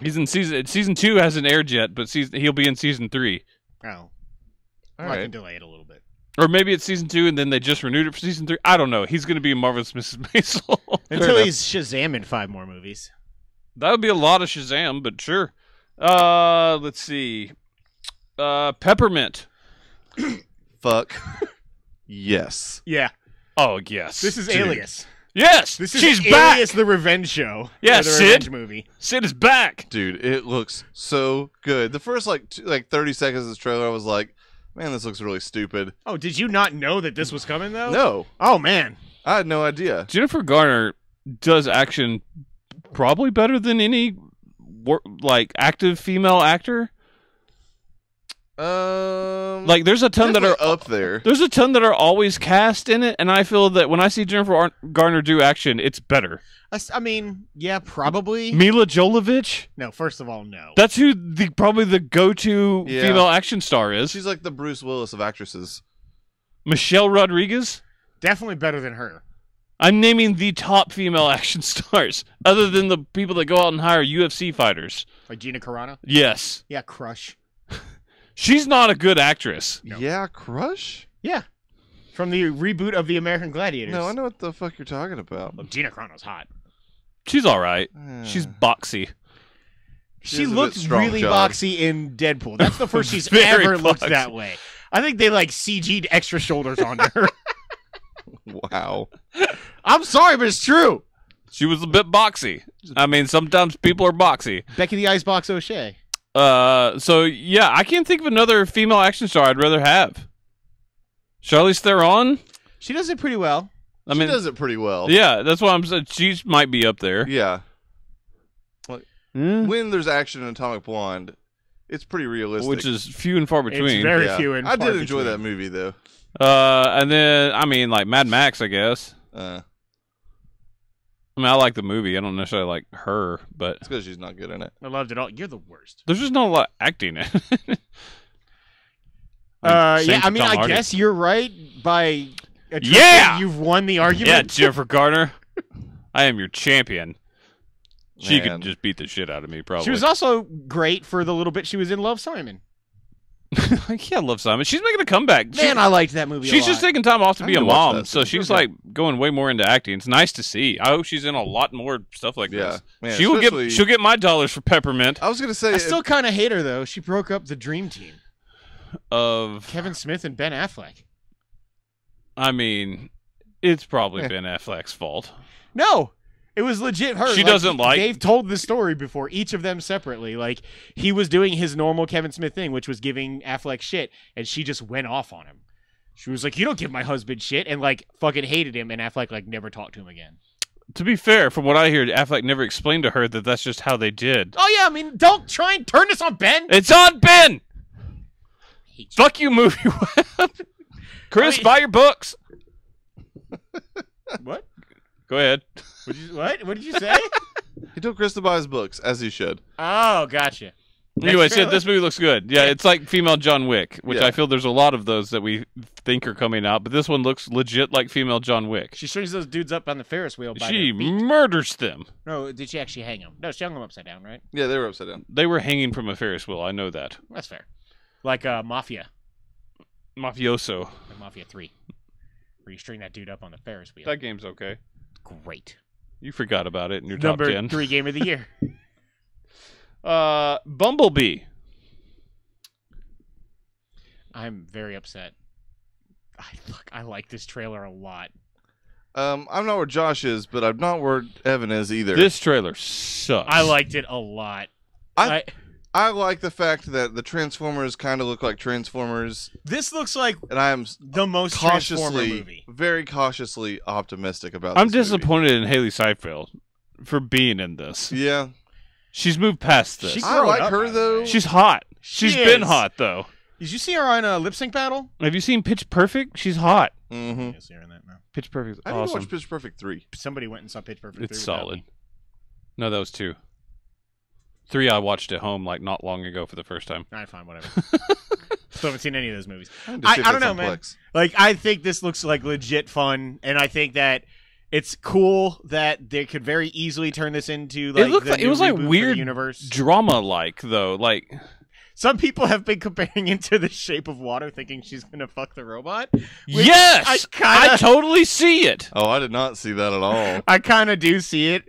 Speaker 1: he's in season 2 hasn't aired yet, but he'll be in season 3.
Speaker 2: Oh,
Speaker 3: All
Speaker 2: well, I
Speaker 3: right.
Speaker 2: can delay it a little bit.
Speaker 1: Or maybe it's season 2 and then they just renewed it for season 3. I don't know. He's going to be in Marvelous Mrs. Maisel.
Speaker 2: Until he's Shazam in 5 more movies.
Speaker 1: That would be a lot of Shazam, but sure. Let's see. Peppermint.
Speaker 3: Fuck. Yes.
Speaker 2: Yeah,
Speaker 1: Oh, yes.
Speaker 2: this is
Speaker 3: Dude.
Speaker 2: Alias.
Speaker 1: Yes!
Speaker 2: This is
Speaker 1: She's
Speaker 2: Alias,
Speaker 1: back!
Speaker 2: the revenge show.
Speaker 1: Yeah,
Speaker 2: or the
Speaker 1: Sid.
Speaker 2: revenge movie.
Speaker 1: Sid is back!
Speaker 3: Dude, it looks so good. The first, 30 seconds of this trailer, I was like, man, this looks really stupid.
Speaker 2: Oh, did you not know that this was coming though?
Speaker 3: No.
Speaker 2: Oh man.
Speaker 3: I had no idea.
Speaker 1: Jennifer Garner does action probably better than any active female actor. Like there's a ton that are
Speaker 3: definitely up there.
Speaker 1: there's a ton that are always cast in it, and I feel that when I see Jennifer Garner do action, it's better.
Speaker 2: I mean, yeah, probably.
Speaker 1: Mila Jovovich,
Speaker 2: No, first of all, no.
Speaker 1: that's who probably the go-to
Speaker 3: Yeah.
Speaker 1: female action star is.
Speaker 3: She's like the Bruce Willis of actresses.
Speaker 1: Michelle Rodriguez.
Speaker 2: Definitely better than her.
Speaker 1: I'm naming the top female action stars, other than the people that go out and hire UFC fighters.
Speaker 2: Like Gina Carano.
Speaker 1: Yes,
Speaker 2: Yeah, Crush.
Speaker 1: she's not a good actress.
Speaker 2: No.
Speaker 3: Yeah, Crush?
Speaker 2: Yeah. From the reboot of the American Gladiators.
Speaker 3: No, I know what the fuck you're talking about.
Speaker 2: Look, Gina Carano's hot.
Speaker 1: She's all right.
Speaker 3: Eh.
Speaker 1: She's boxy.
Speaker 3: She
Speaker 2: She
Speaker 3: is a bit
Speaker 2: looked
Speaker 3: strong
Speaker 2: really
Speaker 3: jawed.
Speaker 2: boxy in Deadpool. That's the first she's
Speaker 1: Very
Speaker 2: ever looked
Speaker 1: boxy.
Speaker 2: that way. I think they CG'd extra shoulders on her.
Speaker 3: Wow.
Speaker 2: I'm sorry, but it's true.
Speaker 1: She was a bit boxy. I mean, sometimes people are boxy.
Speaker 2: Becky the Icebox O'Shea.
Speaker 1: So yeah, I can't think of another female action star I'd rather have. Charlize Theron.
Speaker 2: She does it pretty well.
Speaker 1: I
Speaker 3: She
Speaker 1: mean,
Speaker 3: does it pretty well.
Speaker 1: yeah, that's why I'm saying she might be up there.
Speaker 3: Yeah.
Speaker 1: Hmm?
Speaker 3: When there's action in Atomic Blonde, it's pretty realistic.
Speaker 1: Which is few and far between.
Speaker 2: It's very
Speaker 3: Yeah.
Speaker 2: few and
Speaker 3: I
Speaker 2: far
Speaker 3: did enjoy
Speaker 2: between.
Speaker 3: that movie, though.
Speaker 1: And then I mean, like Mad Max, I guess.
Speaker 3: It's
Speaker 1: I mean, I like the movie. I don't necessarily like her, but
Speaker 3: because she's not good in it.
Speaker 2: I loved it all. You're the worst.
Speaker 1: there's just not a lot of acting in it. Same
Speaker 2: Yeah,
Speaker 1: for
Speaker 2: I mean,
Speaker 1: Tom
Speaker 2: I
Speaker 1: Hardy.
Speaker 2: guess you're right by a trick
Speaker 1: Yeah!
Speaker 2: that you've won the
Speaker 1: Yeah,
Speaker 2: argument.
Speaker 1: Jennifer Garner. I am your champion. She
Speaker 3: Man.
Speaker 1: could just beat the shit out of me, probably.
Speaker 2: She was also great for the little bit she was in Love, Simon.
Speaker 1: Yeah, I love Simon. She's making a comeback.
Speaker 2: Man, I liked that movie.
Speaker 1: She's
Speaker 2: a
Speaker 1: just
Speaker 2: lot.
Speaker 1: taking time off to
Speaker 3: I
Speaker 1: be
Speaker 3: need
Speaker 1: a
Speaker 3: to watch
Speaker 1: mom,
Speaker 3: that
Speaker 1: so
Speaker 3: soon.
Speaker 1: she's
Speaker 3: Okay.
Speaker 1: like going way more into acting. It's nice to see. I hope she's in a lot more stuff like
Speaker 3: Yeah.
Speaker 1: this.
Speaker 3: Man,
Speaker 1: She'll
Speaker 3: especially-
Speaker 1: get my dollars for Peppermint.
Speaker 3: I was going to say,
Speaker 2: I still kind of hate her though. She broke up the dream team.
Speaker 1: Of
Speaker 2: Kevin Smith and Ben Affleck.
Speaker 1: I mean, it's probably
Speaker 3: Yeah.
Speaker 1: Ben Affleck's fault.
Speaker 2: No, it was legit her.
Speaker 1: She doesn't like-
Speaker 2: They've told the story before, each of them separately. Like he was doing his normal Kevin Smith thing, which was giving Affleck shit, and she just went off on him. She was like, "You don't give my husband shit," and fucking hated him. And Affleck never talked to him again.
Speaker 1: To be fair, from what I hear, Affleck never explained to her that that's just how they did.
Speaker 2: Oh yeah, I mean, don't try and turn this on Ben.
Speaker 1: It's on Ben.
Speaker 2: Hate you.
Speaker 1: Fuck you, movie web. Chris,
Speaker 2: I mean-
Speaker 1: buy your books.
Speaker 2: What?
Speaker 1: Go ahead.
Speaker 2: What? What did you say?
Speaker 3: he told Chris to buy his books, as he should.
Speaker 2: Oh, gotcha.
Speaker 1: Anyway,
Speaker 2: trailer?
Speaker 1: this movie looks good. Yeah, it's like female John Wick, which
Speaker 3: Yeah.
Speaker 1: I feel there's a lot of those that we think are coming out, but this one looks legit like female John Wick.
Speaker 2: She strings those dudes up on the Ferris wheel by
Speaker 1: She
Speaker 2: their feet.
Speaker 1: murders them.
Speaker 2: No, did she actually hang them? No, she hung them upside down, right?
Speaker 3: Yeah, they were upside down.
Speaker 1: They were hanging from a Ferris wheel. I know that.
Speaker 2: That's fair. Like Mafia,
Speaker 1: Mafioso.
Speaker 2: like Mafia 3, where you string that dude up on the Ferris wheel.
Speaker 1: That game's okay.
Speaker 2: Great.
Speaker 1: You forgot about it in your
Speaker 2: Number
Speaker 1: top 10.
Speaker 2: 3 game of the year.
Speaker 1: Bumblebee.
Speaker 2: I'm very upset. I like this trailer a lot.
Speaker 3: I'm not where Josh is, but I'm not where Evan is either.
Speaker 1: This trailer sucks.
Speaker 2: I liked it a lot.
Speaker 3: I like the fact that the Transformers kind of look like Transformers,
Speaker 2: This looks like
Speaker 3: and I am
Speaker 2: the most Transformer
Speaker 3: cautiously,
Speaker 2: movie.
Speaker 3: very cautiously optimistic about
Speaker 1: I'm
Speaker 3: this movie.
Speaker 1: disappointed in Haley Seinfeld for being in this.
Speaker 3: Yeah.
Speaker 1: She's moved past this.
Speaker 2: She
Speaker 3: I
Speaker 2: grown
Speaker 3: like
Speaker 2: up,
Speaker 3: her,
Speaker 2: by the
Speaker 3: though.
Speaker 2: way.
Speaker 1: She's hot. She's
Speaker 2: She
Speaker 1: been
Speaker 2: is.
Speaker 1: hot though.
Speaker 2: Did you see her on a lip sync battle?
Speaker 1: Have you seen Pitch Perfect? She's hot.
Speaker 3: Mm-hmm.
Speaker 2: I see her in that now.
Speaker 1: Pitch Perfect.
Speaker 3: I need to
Speaker 1: Awesome.
Speaker 3: watch Pitch Perfect 3.
Speaker 2: Somebody went and saw Pitch Perfect.
Speaker 1: It's
Speaker 2: 3 without
Speaker 1: solid.
Speaker 2: me.
Speaker 1: No, that was 2. 3 I watched at home like not long ago for the first time.
Speaker 2: All right, fine, whatever. Still haven't seen any of those movies.
Speaker 3: I
Speaker 2: don't know, man. Like, I think this looks like legit fun, and I think that it's cool that they could very easily turn this into like
Speaker 1: looked
Speaker 2: the
Speaker 1: like- it
Speaker 2: new
Speaker 1: was, like,
Speaker 2: reboot for the
Speaker 1: weird
Speaker 2: universe.
Speaker 1: Drama-like though, like
Speaker 2: Some people have been comparing it to The Shape of Water, thinking she's gonna fuck the robot.
Speaker 1: yes, I totally see it.
Speaker 3: Oh, I did not see that at all.
Speaker 2: I kind of do see it.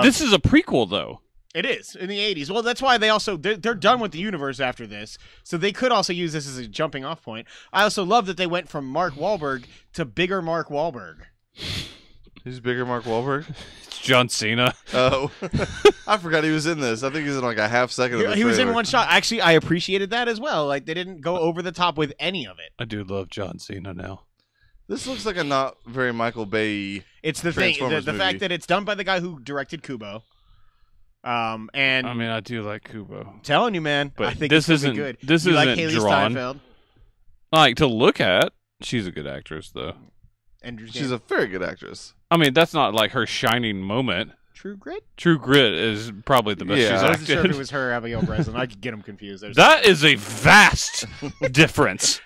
Speaker 1: This is a prequel though.
Speaker 2: It is in the 80s. Well, that's why they're done with the universe after this, so they could also use this as a jumping off point. I also love that they went from Mark Wahlberg to bigger Mark Wahlberg.
Speaker 3: Who's bigger, Mark Wahlberg?
Speaker 1: It's John Cena.
Speaker 3: Oh, I forgot he was in this. I think he's in like a half second. Of the
Speaker 2: He was in
Speaker 3: trailer.
Speaker 2: one shot. Actually, I appreciated that as well. Like they didn't go over the top with any of it.
Speaker 1: I do love John Cena now.
Speaker 3: This looks like a not very Michael Bay.
Speaker 2: It's the thing,
Speaker 3: Transformers
Speaker 2: the
Speaker 3: movie.
Speaker 2: fact that it's done by the guy who directed Kubo. And
Speaker 1: I mean, I do like Kubo.
Speaker 2: I'm telling you, man,
Speaker 1: But
Speaker 2: I think
Speaker 1: this
Speaker 2: it's gonna
Speaker 1: isn't-
Speaker 2: be good.
Speaker 1: this
Speaker 2: You like
Speaker 1: isn't
Speaker 2: Haley
Speaker 1: drawn.
Speaker 2: Steinfeld?
Speaker 1: Like to look at. She's a good actress though.
Speaker 2: And
Speaker 3: She's a very good actress.
Speaker 1: I mean, that's not like her shining moment.
Speaker 2: True Grit.
Speaker 1: True Grit is probably the best
Speaker 3: Yeah.
Speaker 1: she's
Speaker 2: I wasn't sure if
Speaker 1: acted.
Speaker 2: it was her, or Abigail Breslin. I could get them confused. There's
Speaker 1: That is a vast difference.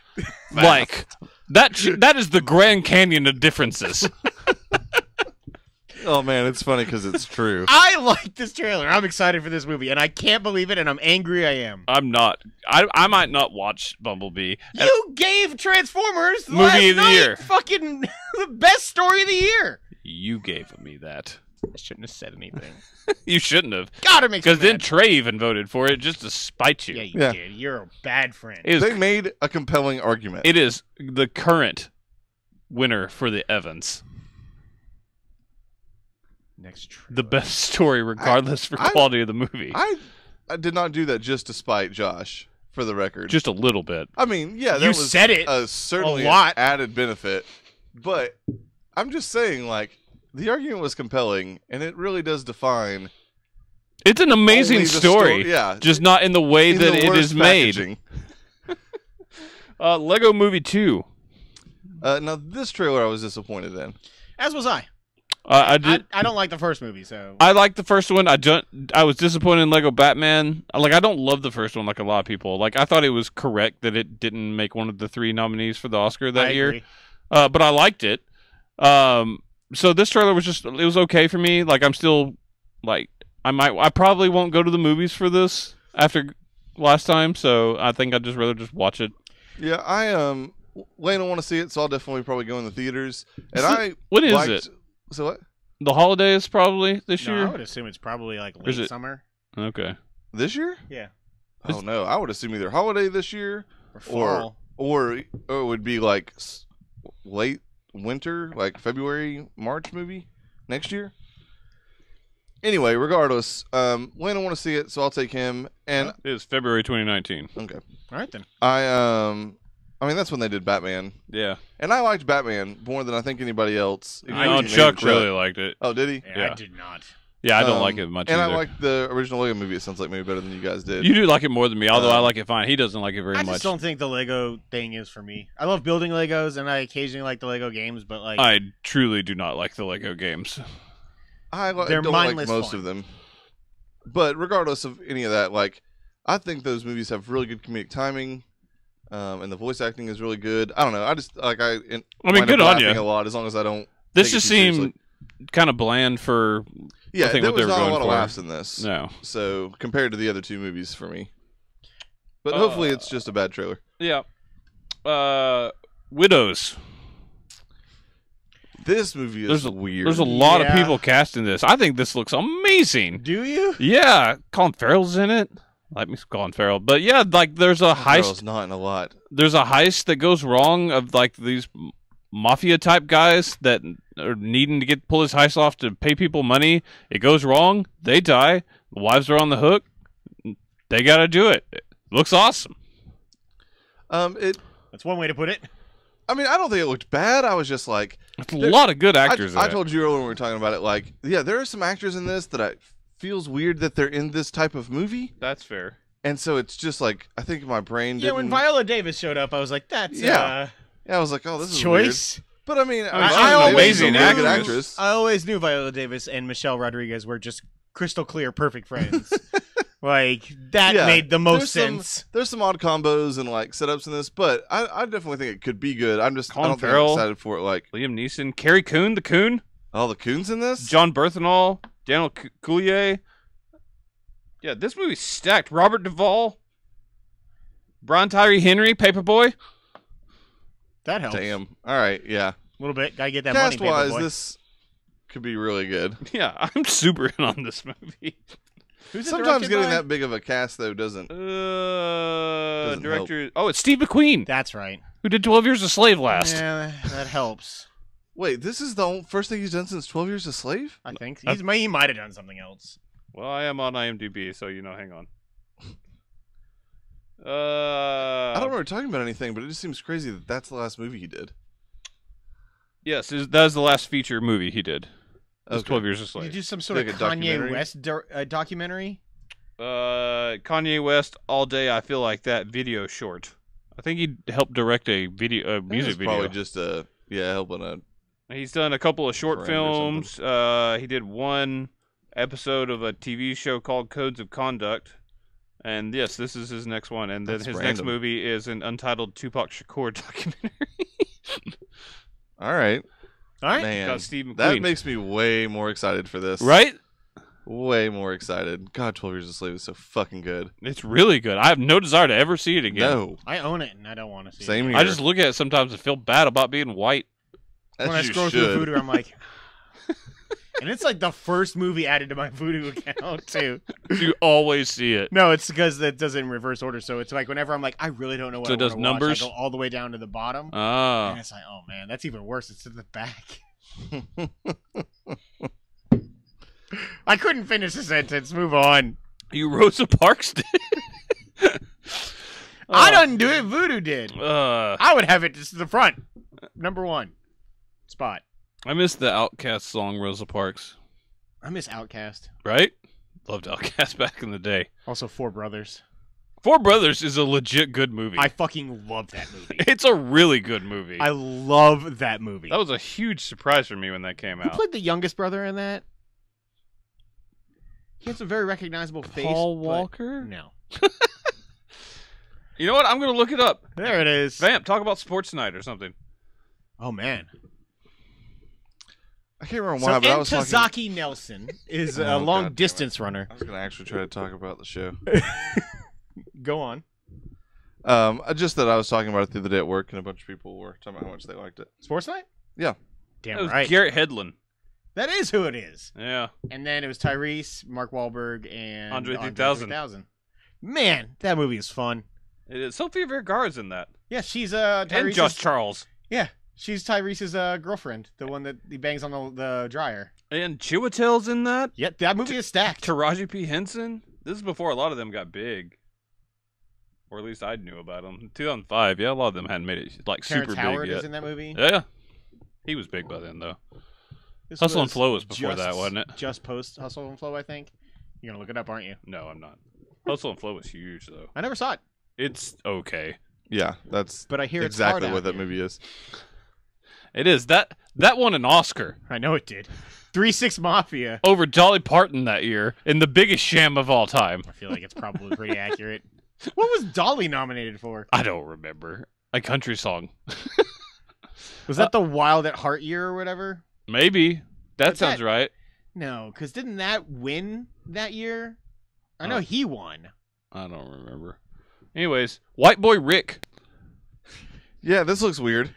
Speaker 1: Like that is the Grand Canyon of differences.
Speaker 3: Oh man, it's funny because it's true.
Speaker 2: I like this trailer. I'm excited for this movie, and I can't believe it, and I'm angry I am.
Speaker 1: I'm not. I might not watch Bumblebee. And
Speaker 2: You gave Transformers
Speaker 1: Movie
Speaker 2: last
Speaker 1: of the
Speaker 2: night
Speaker 1: year.
Speaker 2: fucking the best story of the year.
Speaker 1: you gave me that.
Speaker 2: I shouldn't have said anything.
Speaker 1: You shouldn't have.
Speaker 2: God, it makes me
Speaker 1: Because then
Speaker 2: mad.
Speaker 1: Trey even voted for it just to spite you.
Speaker 2: Yeah, you
Speaker 3: Yeah.
Speaker 2: did. You're a bad friend.
Speaker 1: It is,
Speaker 3: They made a compelling argument.
Speaker 1: it is the current winner for the Evans.
Speaker 2: Next trailer.
Speaker 1: The best story, regardless for
Speaker 3: I-
Speaker 1: quality of the movie.
Speaker 3: I did not do that just to spite Josh, for the record.
Speaker 1: Just a little bit.
Speaker 3: I mean, yeah, that
Speaker 2: You
Speaker 3: was
Speaker 2: said it
Speaker 3: certainly
Speaker 2: a lot.
Speaker 3: an added benefit. But I'm just saying, like, the argument was compelling, and it really does define
Speaker 1: It's an amazing
Speaker 3: only the
Speaker 1: story.
Speaker 3: Yeah,
Speaker 1: Just not in the way
Speaker 3: in
Speaker 1: that
Speaker 3: the
Speaker 1: it
Speaker 3: worst
Speaker 1: is made.
Speaker 3: packaging.
Speaker 1: Lego Movie 2.
Speaker 3: Now, this trailer I was disappointed in.
Speaker 2: As was I.
Speaker 1: I did.
Speaker 2: I don't like the first movie, so
Speaker 1: I liked the first one. I was disappointed in Lego Batman. Like, I don't love the first one like a lot of people. Like, I thought it was correct that it didn't make one of the 3 nominees for the Oscar that
Speaker 2: I
Speaker 1: year.
Speaker 2: agree.
Speaker 1: But I liked it. So this trailer was it was okay for me. Like, I'm still like I probably won't go to the movies for this after last time. So I think I'd just rather just watch it.
Speaker 3: Yeah, Lane don't want to see it, so I'll definitely probably go in the theaters. And
Speaker 1: So, when is
Speaker 3: liked,
Speaker 1: it?
Speaker 3: So what?
Speaker 1: The holidays probably this
Speaker 2: No,
Speaker 1: year.
Speaker 2: I would assume it's probably like
Speaker 1: Is
Speaker 2: late
Speaker 1: it-
Speaker 2: summer.
Speaker 1: Okay.
Speaker 3: This year?
Speaker 2: Yeah.
Speaker 3: Oh no, I would assume either holiday this year
Speaker 2: Or fall.
Speaker 3: or it would be like late winter, like February, March movie next year. Anyway, regardless, Lane don't want to see it, so I'll take him. And
Speaker 1: It is February 2019.
Speaker 3: okay,
Speaker 2: All right then.
Speaker 3: I mean that's when they did Batman,
Speaker 1: Yeah.
Speaker 3: and I liked Batman more than I think anybody else.
Speaker 1: I know
Speaker 3: Maybe
Speaker 1: Chuck
Speaker 3: Chuck.
Speaker 1: really liked it.
Speaker 3: Oh, did he?
Speaker 2: Yeah,
Speaker 1: Yeah.
Speaker 2: I did not.
Speaker 1: Yeah, I don't like it much
Speaker 3: And
Speaker 1: either.
Speaker 3: I liked the original Lego movie. It sounds like maybe better than you guys did.
Speaker 1: You do like it more than me, although I
Speaker 3: Um,
Speaker 1: like it fine. He doesn't like it very
Speaker 2: I
Speaker 1: much.
Speaker 2: just don't think the Lego thing is for me. I love building Legos, and I occasionally like the Lego games, but like
Speaker 1: I truly do not like the Lego games.
Speaker 2: They're
Speaker 3: don't like
Speaker 2: mindless
Speaker 3: most
Speaker 2: fun.
Speaker 3: of them. But regardless of any of that, like I think those movies have really good comedic timing, and the voice acting is really good. I don't know. I just like wind up
Speaker 1: good on
Speaker 3: laughing
Speaker 1: you.
Speaker 3: a lot as long as I don't.
Speaker 1: This
Speaker 3: take it
Speaker 1: just
Speaker 3: too
Speaker 1: seemed
Speaker 3: seriously.
Speaker 1: kind of bland for
Speaker 3: Yeah,
Speaker 1: think
Speaker 3: there
Speaker 1: what they
Speaker 3: was
Speaker 1: were
Speaker 3: not a
Speaker 1: going
Speaker 3: lot of
Speaker 1: for.
Speaker 3: laughs in this.
Speaker 1: no.
Speaker 3: So compared to the other 2 movies for me, but
Speaker 1: Uh,
Speaker 3: hopefully it's just a bad trailer.
Speaker 1: Yeah. Widows.
Speaker 3: This movie is weird.
Speaker 1: There's a lot of
Speaker 2: Yeah.
Speaker 1: people casting this. I think this looks amazing.
Speaker 2: do you?
Speaker 1: Yeah, Colin Farrell's in it. Like me, Colin Farrell. But yeah, like there's a
Speaker 3: Farrell's
Speaker 1: heist.
Speaker 3: not in a lot.
Speaker 1: There's a heist that goes wrong of like these mafia type guys that are needing to pull this heist off to pay people money. It goes wrong. They die. The wives are on the hook. They got to do it. It looks awesome.
Speaker 2: That's one way to put it.
Speaker 3: I mean, I don't think it looked bad. I was just like,
Speaker 1: It's a lot of good actors.
Speaker 3: I
Speaker 1: in it.
Speaker 3: told you earlier when we were talking about it, like, yeah, there are some actors in this that feels weird that they're in this type of movie.
Speaker 1: That's fair.
Speaker 3: And so it's just like I think my brain
Speaker 2: Yeah,
Speaker 3: didn't.
Speaker 2: when Viola Davis showed up, I was like, "That's
Speaker 3: Yeah. I was like, oh, this is
Speaker 2: choice."
Speaker 3: weird. But I mean,
Speaker 2: I
Speaker 3: she's
Speaker 2: always
Speaker 3: a
Speaker 1: amazing
Speaker 3: really good
Speaker 1: actress.
Speaker 3: actress.
Speaker 2: I always knew Viola Davis and Michelle Rodriguez were just crystal clear, perfect friends. Like that
Speaker 3: Yeah,
Speaker 2: made the most
Speaker 3: there's
Speaker 2: sense.
Speaker 3: There's some odd combos and like setups in this, but I definitely think it could be good. I
Speaker 1: Colin
Speaker 3: don't think I'm
Speaker 1: Farrell.
Speaker 3: excited for it. Like,
Speaker 1: Liam Neeson, Carrie Coon, the Coon,
Speaker 3: oh, the Coons in this.
Speaker 1: John Berthenol, Daniel Coulier. Yeah, this movie's stacked. Robert Duvall, Brian Tyree Henry, Paperboy.
Speaker 2: That helps.
Speaker 3: Damn. All right. Yeah.
Speaker 2: A little bit. Gotta get that
Speaker 3: Cast
Speaker 2: money,
Speaker 3: wise,
Speaker 2: Paperboy.
Speaker 3: this could be really good.
Speaker 1: Yeah, I'm super in on this movie.
Speaker 2: Who's it
Speaker 3: Sometimes
Speaker 2: directed
Speaker 3: getting
Speaker 2: by?
Speaker 3: that big of a cast though doesn't.
Speaker 1: Director. Oh, it's Steve McQueen,
Speaker 2: That's right.
Speaker 1: who did 12 Years a Slave last.
Speaker 2: Yeah, that helps.
Speaker 3: Wait, this is the first thing he's done since 12 Years a Slave?
Speaker 2: I think he might have done something else.
Speaker 1: Well, I am on IMDb, so hang on.
Speaker 3: I don't remember talking about anything, but it just seems crazy that that's the last movie he did.
Speaker 1: Yes, that is the last feature movie he did. It was
Speaker 3: Okay.
Speaker 1: 12 Years a
Speaker 2: Did
Speaker 1: Slave.
Speaker 2: you do some sort
Speaker 3: Like
Speaker 2: of
Speaker 3: a
Speaker 2: Kanye
Speaker 3: documentary?
Speaker 2: West documentary?
Speaker 1: Kanye West, All Day I Feel Like That video short. I think he helped direct a music
Speaker 3: It's
Speaker 1: video.
Speaker 3: probably just helping a.
Speaker 1: He's done a couple of short
Speaker 3: Friend or
Speaker 1: films. He did one episode of a TV show called Codes of Conduct. And yes, this is his next one. And then
Speaker 3: That's
Speaker 1: his next
Speaker 3: random.
Speaker 1: movie is an untitled Tupac Shakur documentary.
Speaker 3: All right,
Speaker 2: All right.
Speaker 3: man,
Speaker 1: Got Steve McQueen.
Speaker 3: that makes me way more excited for this.
Speaker 1: Right?
Speaker 3: Way more excited. God, 12 Years a Slave is so fucking good.
Speaker 1: It's really good. I have no desire to ever see it again.
Speaker 3: No,
Speaker 2: I own it, and I don't want to see
Speaker 3: same
Speaker 2: it.
Speaker 3: here.
Speaker 1: I just look at it sometimes and feel bad about being white.
Speaker 3: As
Speaker 2: When I
Speaker 3: you
Speaker 2: scroll
Speaker 3: should.
Speaker 2: through Voodoo, I'm like, and it's like the first movie added to my Voodoo account too.
Speaker 1: You always see it.
Speaker 2: No, it's because it does it in reverse order. So it's like whenever I'm like, I really don't know what
Speaker 1: So
Speaker 2: I
Speaker 1: it does
Speaker 2: wanna watch,
Speaker 1: numbers?
Speaker 2: I go all the way down to the bottom,
Speaker 1: Ah.
Speaker 2: and it's like, oh man, that's even worse. It's at the back. I couldn't finish the sentence. Move on.
Speaker 1: You Rosa Parks did?
Speaker 2: I didn't do it. Voodoo did.
Speaker 1: Uh,
Speaker 2: I would have it just to the front, number one spot.
Speaker 1: I miss the Outcast song Rosa Parks.
Speaker 2: I miss Outcast.
Speaker 1: Right? Loved Outcast back in the day.
Speaker 2: Also, Four Brothers.
Speaker 1: Four Brothers is a legit good movie.
Speaker 2: I fucking love that movie.
Speaker 1: It's a really good movie.
Speaker 2: I love that movie.
Speaker 1: That was a huge surprise for me when that came
Speaker 2: Who
Speaker 1: out.
Speaker 2: played the youngest brother in that? He has a very recognizable face.
Speaker 1: Paul
Speaker 2: but-
Speaker 1: Walker?
Speaker 2: No.
Speaker 1: You know what? I'm going to look it up.
Speaker 2: There it is.
Speaker 1: Vamp, talk about Sports Night or something.
Speaker 2: Oh man.
Speaker 3: I can't remember
Speaker 2: So
Speaker 3: why, but I was talking.
Speaker 2: Intozaki Nelson is
Speaker 3: Oh,
Speaker 2: a
Speaker 3: God
Speaker 2: long
Speaker 3: damn it.
Speaker 2: distance runner.
Speaker 3: I was gonna actually try to talk about the show.
Speaker 2: Go on.
Speaker 3: Just that I was talking about it the other day at work, and a bunch of people were talking about how much they liked it.
Speaker 2: Sports Night?
Speaker 3: Yeah.
Speaker 2: Damn
Speaker 1: That was
Speaker 2: right.
Speaker 1: Garrett Hedlund.
Speaker 2: That is who it is.
Speaker 1: Yeah.
Speaker 2: And then it was Tyrese, Mark Wahlberg, and
Speaker 1: Andre 3000.
Speaker 2: 3000. Man, that movie is fun.
Speaker 1: It is. Sophia Vergara's in that.
Speaker 2: Yeah, she's
Speaker 1: And
Speaker 2: Tyrese's,
Speaker 1: Josh Charles.
Speaker 2: Yeah, she's Tyrese's girlfriend, the one that he bangs on the dryer.
Speaker 1: And Chiwetel's in that.
Speaker 2: Yep, that movie is stacked.
Speaker 1: Taraji P. Henson. This is before a lot of them got big. Or at least I knew about them. 2005, yeah, a lot of them hadn't made it like
Speaker 2: Terrence
Speaker 1: super
Speaker 2: Howard
Speaker 1: big yet.
Speaker 2: is in that movie.
Speaker 1: Yeah. He was big by then, though.
Speaker 2: This
Speaker 1: Hustle and Flow was before that, wasn't it?
Speaker 2: Just post Hustle and Flow, I think. You're gonna look it up, aren't you?
Speaker 1: No, I'm not. Hustle and Flow was huge, though.
Speaker 2: I never saw it,
Speaker 1: It's okay.
Speaker 3: Yeah, that's
Speaker 2: but I hear it's
Speaker 3: exactly
Speaker 2: hard
Speaker 3: what
Speaker 2: out
Speaker 3: that
Speaker 2: here.
Speaker 3: movie is.
Speaker 1: It is. That won an Oscar
Speaker 2: I know it did. 3-6 Mafia.
Speaker 1: over Dolly Parton that year in the biggest sham of all time.
Speaker 2: I feel like it's probably pretty accurate. What was Dolly nominated for?
Speaker 1: I don't remember. A country song.
Speaker 2: Was that the Wild at Heart year or whatever?
Speaker 1: Maybe. That
Speaker 2: But
Speaker 1: sounds
Speaker 2: that-
Speaker 1: right.
Speaker 2: No, because didn't that win that year? I know
Speaker 1: Oh.
Speaker 2: he won.
Speaker 1: I don't remember. Anyways, White Boy Rick.
Speaker 3: Yeah, this looks weird.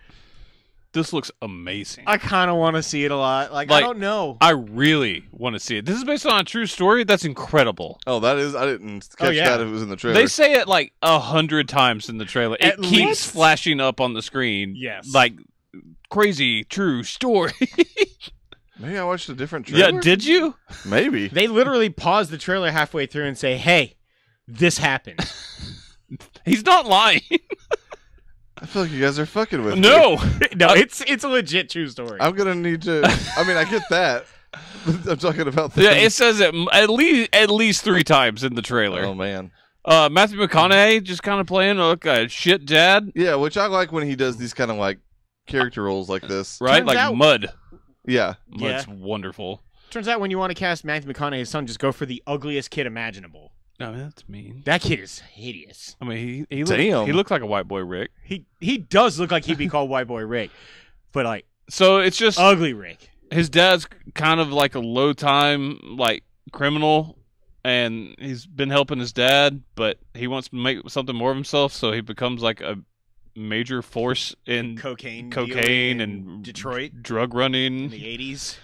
Speaker 1: This looks amazing.
Speaker 2: I kind of want to see it a lot. Like, I
Speaker 1: Like-
Speaker 2: don't know.
Speaker 1: I really want to see it. This is based on a true story. That's incredible.
Speaker 3: Oh, that is. I didn't catch
Speaker 2: yeah.
Speaker 3: that if it was in the trailer.
Speaker 1: They say it like 100 times in the trailer. It
Speaker 2: At
Speaker 1: keeps
Speaker 2: least-
Speaker 1: flashing up on the screen.
Speaker 2: Yes.
Speaker 1: Like crazy true story.
Speaker 3: Maybe I watched a different trailer.
Speaker 1: Yeah, did you?
Speaker 3: Maybe.
Speaker 2: They literally pause the trailer halfway through and say, "Hey, this happened."
Speaker 1: He's not lying.
Speaker 3: I feel like you guys are fucking with me.
Speaker 1: No.
Speaker 2: No, it's a legit true story.
Speaker 3: I'm gonna need to. I mean, I get that. I'm talking about.
Speaker 1: Yeah,
Speaker 3: things.
Speaker 1: it says it at least 3 times in the trailer.
Speaker 3: Oh man.
Speaker 1: Matthew McConaughey just kind of playing a shit dad,
Speaker 3: Yeah, which I like when he does these kind of like character roles like this.
Speaker 1: right?
Speaker 2: Turns
Speaker 1: Like
Speaker 2: out-
Speaker 1: Mud.
Speaker 3: Yeah.
Speaker 2: Yeah.
Speaker 1: Mud's wonderful.
Speaker 2: Turns out when you want to cast Matthew McConaughey's son, just go for the ugliest kid imaginable.
Speaker 1: I mean, that's mean.
Speaker 2: That kid is hideous.
Speaker 1: I mean, he
Speaker 3: Damn.
Speaker 1: looks like a white boy Rick.
Speaker 2: He does look like he'd be called White Boy Rick, but like
Speaker 1: So it's just
Speaker 2: ugly Rick.
Speaker 1: his dad's kind of like a low time like criminal, and he's been helping his dad, but he wants to make something more of himself, so he becomes like a major force in
Speaker 2: Cocaine
Speaker 1: cocaine
Speaker 2: dealing in
Speaker 1: and
Speaker 2: Detroit
Speaker 1: drug
Speaker 2: in
Speaker 1: running.
Speaker 2: the 80s.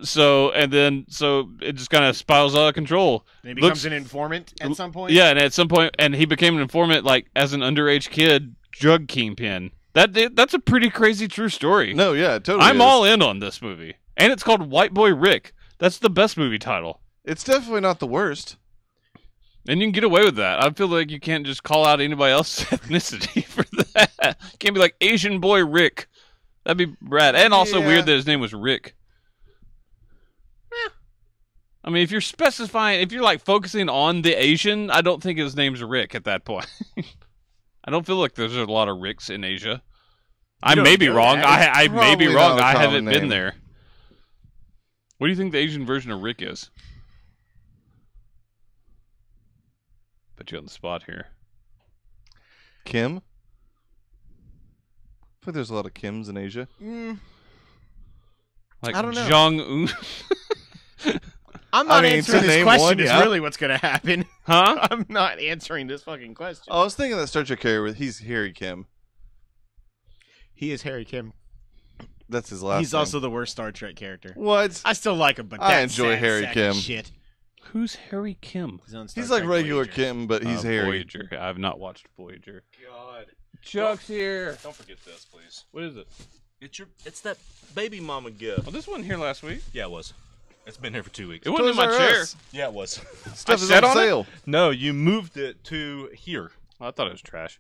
Speaker 1: So it just kind of spirals out of control.
Speaker 2: And he becomes
Speaker 1: Looks-
Speaker 2: an informant at some point.
Speaker 1: Yeah, and at some point, and he became an informant like as an underage kid, drug kingpin. That's a pretty crazy true story.
Speaker 3: No, yeah, it totally.
Speaker 1: I'm
Speaker 3: is.
Speaker 1: all in on this movie, and it's called White Boy Rick. That's the best movie title,
Speaker 3: It's definitely not the worst.
Speaker 1: and you can get away with that. I feel like you can't just call out anybody else's ethnicity for that. You can't be like Asian Boy Rick. That'd be rad, and also
Speaker 3: Yeah.
Speaker 1: weird that his name was Rick. I mean, if you're specifying, if you're like focusing on the Asian, I don't think his name's Rick at that point. I don't feel like there's a lot of Ricks in Asia. I
Speaker 2: don't
Speaker 1: may be
Speaker 2: know
Speaker 1: wrong.
Speaker 2: that.
Speaker 1: I may be
Speaker 3: Probably
Speaker 1: wrong.
Speaker 3: not a
Speaker 1: I
Speaker 3: common
Speaker 1: haven't been
Speaker 3: name.
Speaker 1: there. What do you think the Asian version of Rick is? Put you on the spot here.
Speaker 3: Kim? I feel like there's a lot of Kims in Asia.
Speaker 1: Like
Speaker 2: I don't know.
Speaker 1: Jong Un.
Speaker 2: I'm not
Speaker 3: I mean,
Speaker 2: answering
Speaker 3: to
Speaker 2: this
Speaker 3: name
Speaker 2: question.
Speaker 3: one,
Speaker 2: Is
Speaker 3: yeah.
Speaker 2: really what's going to happen.
Speaker 1: Huh?
Speaker 2: I'm not answering this fucking question.
Speaker 3: Oh, I was thinking that Star Trek character. He's Harry Kim.
Speaker 2: He is Harry Kim.
Speaker 3: That's his last.
Speaker 2: He's
Speaker 3: name.
Speaker 2: also the worst Star Trek character.
Speaker 3: What?
Speaker 2: I still like him, but
Speaker 3: I
Speaker 2: that's
Speaker 3: enjoy
Speaker 2: sad
Speaker 3: Harry
Speaker 2: sack
Speaker 3: Kim.
Speaker 2: of Shit.
Speaker 1: Who's Harry Kim?
Speaker 3: He's like regular Kim, but he's Harry.
Speaker 1: Voyager. I've not watched Voyager.
Speaker 5: God.
Speaker 1: Chuck's here.
Speaker 5: Don't forget this, please.
Speaker 1: What is it?
Speaker 5: It's that baby mama gift.
Speaker 1: Oh, this wasn't here last week.
Speaker 5: Yeah, it was. It's been here for 2 weeks.
Speaker 1: It wasn't in
Speaker 3: Toys
Speaker 1: my
Speaker 3: R
Speaker 1: chair.
Speaker 3: Us.
Speaker 5: Yeah, it was.
Speaker 3: Stuff is
Speaker 1: sat
Speaker 3: on
Speaker 1: on it?
Speaker 3: sale.
Speaker 5: No, you moved it to here.
Speaker 1: Oh, I thought it was trash.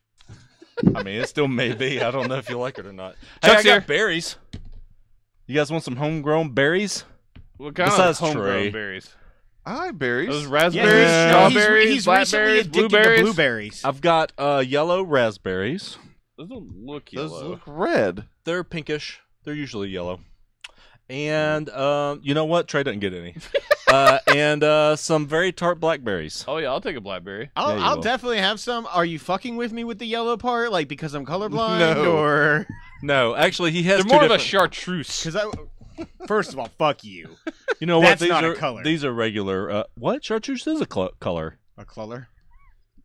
Speaker 5: I mean, it still may be. I don't know if you like it or not. Hey,
Speaker 1: Chuck's
Speaker 5: I got
Speaker 1: here.
Speaker 5: berries. You guys want some homegrown berries?
Speaker 1: What kind
Speaker 5: Besides
Speaker 1: of homegrown
Speaker 5: Trey.
Speaker 1: berries?
Speaker 3: I like berries.
Speaker 1: Those
Speaker 2: Yeah,
Speaker 1: raspberries, strawberries,
Speaker 2: he's recently
Speaker 1: blackberries,
Speaker 2: addicted
Speaker 1: blueberries.
Speaker 2: to blueberries.
Speaker 5: I've got yellow raspberries.
Speaker 1: Those don't look
Speaker 3: Those
Speaker 1: yellow.
Speaker 3: look red.
Speaker 5: They're pinkish. They're usually yellow. And you know what? Trey doesn't get any. And some very tart blackberries.
Speaker 1: Oh yeah, I'll take a blackberry.
Speaker 2: I'll,
Speaker 5: Yeah, you
Speaker 2: I'll
Speaker 5: will.
Speaker 2: definitely have some. Are you fucking with me with the yellow part? Like, because I'm colorblind?
Speaker 3: No.
Speaker 2: Or.
Speaker 5: No, actually, he has
Speaker 1: They're
Speaker 5: two
Speaker 1: more of a
Speaker 5: different-
Speaker 1: chartreuse.
Speaker 2: Because I. First of all, fuck you.
Speaker 5: You know
Speaker 2: That's
Speaker 5: what? These
Speaker 2: not a
Speaker 5: are
Speaker 2: color.
Speaker 5: These are regular. What? Chartreuse is a color.
Speaker 2: A color?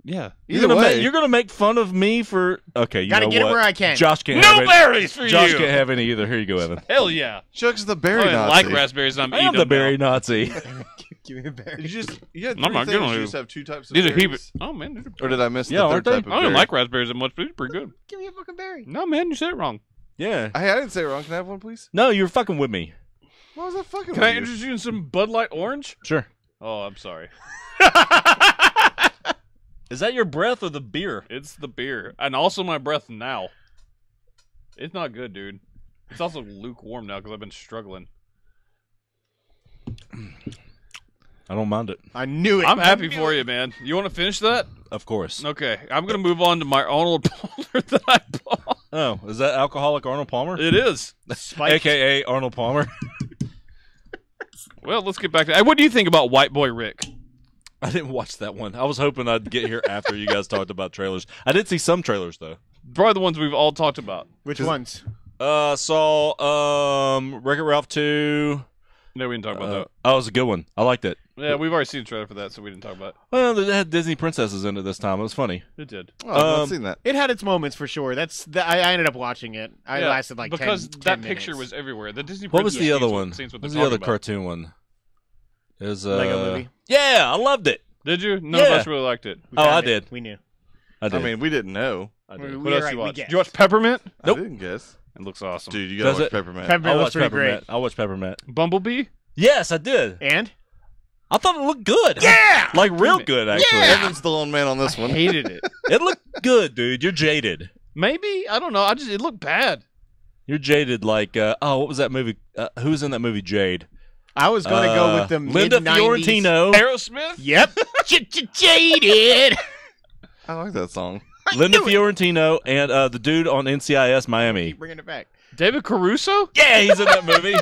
Speaker 1: Yeah.
Speaker 3: Either way,
Speaker 5: You're gonna make fun of me for. Okay, you
Speaker 2: Gotta
Speaker 5: know
Speaker 2: get it
Speaker 5: what?
Speaker 2: where I can.
Speaker 5: Josh can't have
Speaker 1: No
Speaker 5: it.
Speaker 1: berries for
Speaker 5: Josh
Speaker 1: you.
Speaker 5: can't have any either. Here you go, Evan.
Speaker 1: Hell yeah.
Speaker 3: Chuck's the
Speaker 1: I
Speaker 3: berry
Speaker 1: don't
Speaker 3: Nazi.
Speaker 1: like raspberries. And I'm
Speaker 5: I
Speaker 1: eating
Speaker 5: am the
Speaker 1: them now.
Speaker 5: berry Nazi.
Speaker 2: Give me a berry.
Speaker 3: You just you had
Speaker 1: I'm
Speaker 3: three
Speaker 1: not
Speaker 3: things.
Speaker 1: gonna
Speaker 3: You
Speaker 1: do-
Speaker 3: just have two types of
Speaker 1: These are
Speaker 3: berries.
Speaker 1: Hebrew. Oh man, these are
Speaker 3: Or did I miss
Speaker 5: Yeah,
Speaker 3: the
Speaker 5: aren't
Speaker 3: third
Speaker 5: they?
Speaker 3: type of
Speaker 1: I don't
Speaker 3: berry?
Speaker 1: like raspberries that much, but these are pretty good.
Speaker 2: Give me a fucking berry.
Speaker 1: No man, you said it wrong.
Speaker 5: Yeah.
Speaker 3: Hey, I didn't say it wrong. Can I have one, please?
Speaker 5: No, you're fucking with me.
Speaker 3: Why was I fucking
Speaker 1: Can
Speaker 3: with
Speaker 1: I
Speaker 3: you?
Speaker 1: introduce you to some Bud Light Orange?
Speaker 5: Sure.
Speaker 1: Oh, I'm sorry.
Speaker 5: Is that your breath or the beer?
Speaker 1: It's the beer, and also my breath now. It's not good, dude. It's also lukewarm now because I've been struggling.
Speaker 5: I don't mind it.
Speaker 2: I knew it.
Speaker 1: I'm happy for you, man. You want to finish that?
Speaker 5: Of course.
Speaker 1: Okay, I'm gonna move on to my Arnold Palmer that I bought.
Speaker 5: Oh, is that alcoholic Arnold Palmer?
Speaker 1: It is.
Speaker 2: Spiked.
Speaker 5: AKA Arnold Palmer.
Speaker 1: Well, let's get back to. Hey, what do you think about White Boy Rick?
Speaker 5: I didn't watch that one. I was hoping I'd get here after you guys talked about trailers. I did see some trailers though.
Speaker 1: Probably the ones we've all talked about.
Speaker 2: Which ones?
Speaker 5: Saw Wreck-It Ralph 2.
Speaker 1: No, we didn't talk about that.
Speaker 5: Oh, it was a good one. I liked it.
Speaker 1: Yeah, we've already seen the trailer for that, so we didn't talk about
Speaker 5: Well, they had Disney princesses in it this time. It was funny.
Speaker 1: it. It did.
Speaker 3: Oh, I've not
Speaker 5: Um,
Speaker 3: seen that.
Speaker 2: It had its moments for sure. I ended up watching it. I
Speaker 1: Yeah,
Speaker 2: lasted like
Speaker 1: because
Speaker 2: 10
Speaker 1: that
Speaker 2: 10
Speaker 1: picture
Speaker 2: minutes.
Speaker 1: was everywhere. The Disney.
Speaker 5: What was
Speaker 1: princess
Speaker 5: the other
Speaker 1: scenes
Speaker 5: one?
Speaker 1: Scenes
Speaker 5: What
Speaker 1: what
Speaker 5: was
Speaker 1: they're
Speaker 5: the other
Speaker 1: talking about.
Speaker 5: cartoon one? It was
Speaker 2: Lego Movie?
Speaker 5: Yeah, I loved it.
Speaker 1: Did you? None of
Speaker 5: Yeah.
Speaker 1: us really liked it.
Speaker 2: We
Speaker 5: Oh,
Speaker 2: found
Speaker 5: I
Speaker 2: it.
Speaker 5: did.
Speaker 2: We knew.
Speaker 5: I
Speaker 3: I
Speaker 5: did.
Speaker 3: mean, we didn't know.
Speaker 5: I did.
Speaker 1: What else
Speaker 2: right,
Speaker 1: you
Speaker 2: we
Speaker 1: watch?
Speaker 2: guessed.
Speaker 1: Did you watch Peppermint?
Speaker 5: Nope.
Speaker 3: I didn't guess.
Speaker 1: It looks awesome.
Speaker 3: Dude, you gotta
Speaker 5: Does
Speaker 3: watch
Speaker 5: it?
Speaker 3: Peppermint.
Speaker 2: Peppermint
Speaker 5: I'll
Speaker 2: looks
Speaker 5: watch
Speaker 2: pretty
Speaker 5: Peppermint.
Speaker 2: great.
Speaker 5: I'll watch Peppermint.
Speaker 1: Bumblebee?
Speaker 5: Yes, I did.
Speaker 2: And?
Speaker 5: I thought it looked good.
Speaker 2: Yeah!
Speaker 5: Like real good, actually.
Speaker 3: Evan's the lone man on this one.
Speaker 1: Hated it.
Speaker 5: It looked good, dude. You're jaded.
Speaker 1: Maybe I don't know. It looked bad.
Speaker 5: You're jaded like what was that movie? Who was in that movie Jade?
Speaker 2: I was going to go with the
Speaker 5: Linda
Speaker 2: mid-90s.
Speaker 5: Fiorentino.
Speaker 1: Aerosmith?
Speaker 2: Yep. Jaded.
Speaker 3: I like that song.
Speaker 5: Linda Fiorentino and the dude on NCIS Miami.
Speaker 2: Keep bringing it back.
Speaker 1: David Caruso?
Speaker 5: Yeah, he's in that movie.
Speaker 1: Did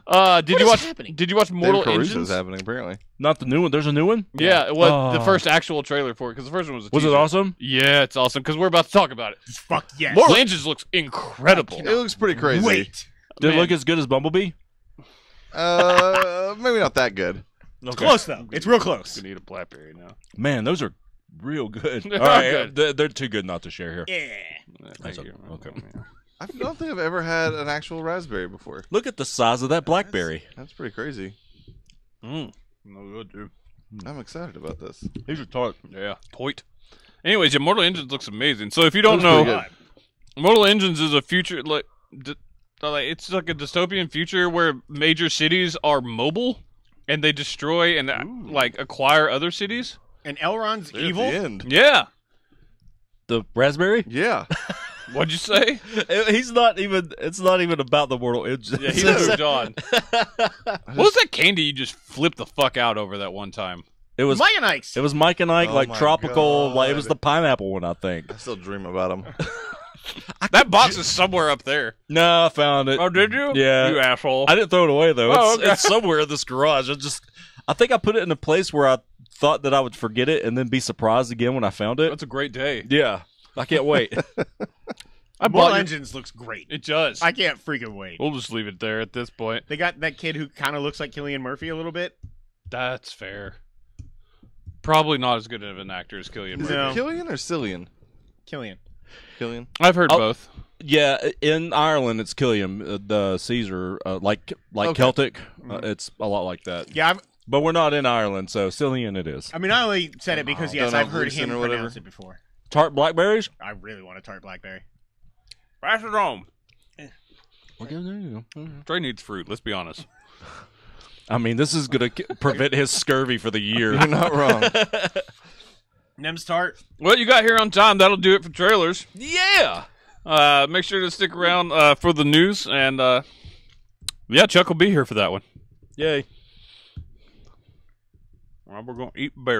Speaker 2: What
Speaker 1: you
Speaker 2: is
Speaker 1: watch?
Speaker 2: happening?
Speaker 1: Did you watch Mortal
Speaker 3: David Caruso's
Speaker 1: Engines?
Speaker 3: happening apparently.
Speaker 5: Not the new one. There's a new one.
Speaker 1: Yeah, it was the
Speaker 5: Oh.
Speaker 1: first actual trailer for it because the first one was a
Speaker 5: Was it
Speaker 1: teaser.
Speaker 5: awesome?
Speaker 1: Yeah, it's awesome because we're about to talk about it.
Speaker 2: Fuck yes.
Speaker 1: Mortal Engines looks incredible.
Speaker 3: It looks pretty crazy.
Speaker 2: Wait.
Speaker 5: Did it
Speaker 1: Man.
Speaker 5: look as good as Bumblebee?
Speaker 3: Maybe not that good.
Speaker 2: Close though. It's real close.
Speaker 1: Gonna eat a blackberry now.
Speaker 5: Man, those are real good.
Speaker 1: They're
Speaker 5: All right,
Speaker 1: good.
Speaker 5: They're too good not to share here.
Speaker 2: Yeah.
Speaker 1: Thank you.
Speaker 5: okay.
Speaker 3: I don't think I've ever had an actual raspberry before.
Speaker 5: Look at the size of that blackberry.
Speaker 3: That's pretty crazy.
Speaker 1: No good, dude.
Speaker 3: I'm excited about this.
Speaker 5: These are tart.
Speaker 1: Yeah, point. Anyways, yeah, Mortal Engines looks amazing. So if you don't
Speaker 3: Looks
Speaker 1: know,
Speaker 3: pretty
Speaker 1: Mortal Engines is a future like it's like a dystopian future where major cities are mobile and they destroy and like acquire other cities.
Speaker 2: And Elrond's
Speaker 3: At
Speaker 2: evil.
Speaker 3: the end.
Speaker 1: Yeah.
Speaker 5: The raspberry?
Speaker 3: Yeah.
Speaker 1: What'd you say?
Speaker 5: He's not even. It's not even about the Mortal Engines.
Speaker 1: Yeah, he moved on. What was that candy you just flipped the fuck out over that one time?
Speaker 5: It was.
Speaker 2: Mike and Ike's.
Speaker 5: It was Mike and Ike,
Speaker 3: Oh
Speaker 5: like
Speaker 3: my
Speaker 5: tropical. Like it was
Speaker 3: God.
Speaker 5: the pineapple one, I think.
Speaker 3: I still dream about them.
Speaker 1: That box is somewhere up there.
Speaker 5: No, I found it.
Speaker 1: Oh, did you?
Speaker 5: Yeah.
Speaker 1: You asshole.
Speaker 5: I didn't throw it away though.
Speaker 1: Oh,
Speaker 5: It's,
Speaker 1: okay.
Speaker 5: it's somewhere in this garage. I think I put it in a place where I thought that I would forget it and then be surprised again when I found it.
Speaker 1: That's a great day.
Speaker 5: Yeah, I can't wait.
Speaker 1: I
Speaker 2: Mortal
Speaker 1: bought
Speaker 2: Engines looks great.
Speaker 1: It does.
Speaker 2: I can't freaking wait.
Speaker 1: We'll just leave it there at this point.
Speaker 2: They got that kid who kind of looks like Cillian Murphy a little bit.
Speaker 1: That's fair. Probably not as good of an actor as Cillian
Speaker 3: Is
Speaker 1: Murphy.
Speaker 2: No.
Speaker 3: it Killian or Cillian?
Speaker 2: Killian.
Speaker 3: Killian.
Speaker 1: I've heard
Speaker 5: Oh.
Speaker 1: both.
Speaker 5: Yeah, in Ireland it's Killiam, the Caesar, like
Speaker 3: Okay.
Speaker 5: Celtic.
Speaker 2: Mhm.
Speaker 5: It's a lot like that.
Speaker 2: Yeah,
Speaker 5: But we're not in Ireland, so Cillian it is.
Speaker 2: I mean, I only said it because, yes,
Speaker 3: Don't know,
Speaker 2: I've heard
Speaker 3: Gleason
Speaker 2: him
Speaker 3: or whatever.
Speaker 2: pronounce it before.
Speaker 5: Tart blackberries?
Speaker 2: I really want a tart blackberry.
Speaker 1: Pass it on.
Speaker 5: Okay,
Speaker 1: Trey needs fruit. Let's be honest.
Speaker 5: I mean, this is going to prevent his scurvy for the year.
Speaker 3: You're not wrong.
Speaker 2: Nem's tart.
Speaker 1: Well, you got here on time. That'll do it for trailers.
Speaker 5: Yeah!
Speaker 1: Make sure to stick around for the news, and yeah, Chuck will be here for that one.
Speaker 5: Yay.
Speaker 1: Well, we're gonna eat bear.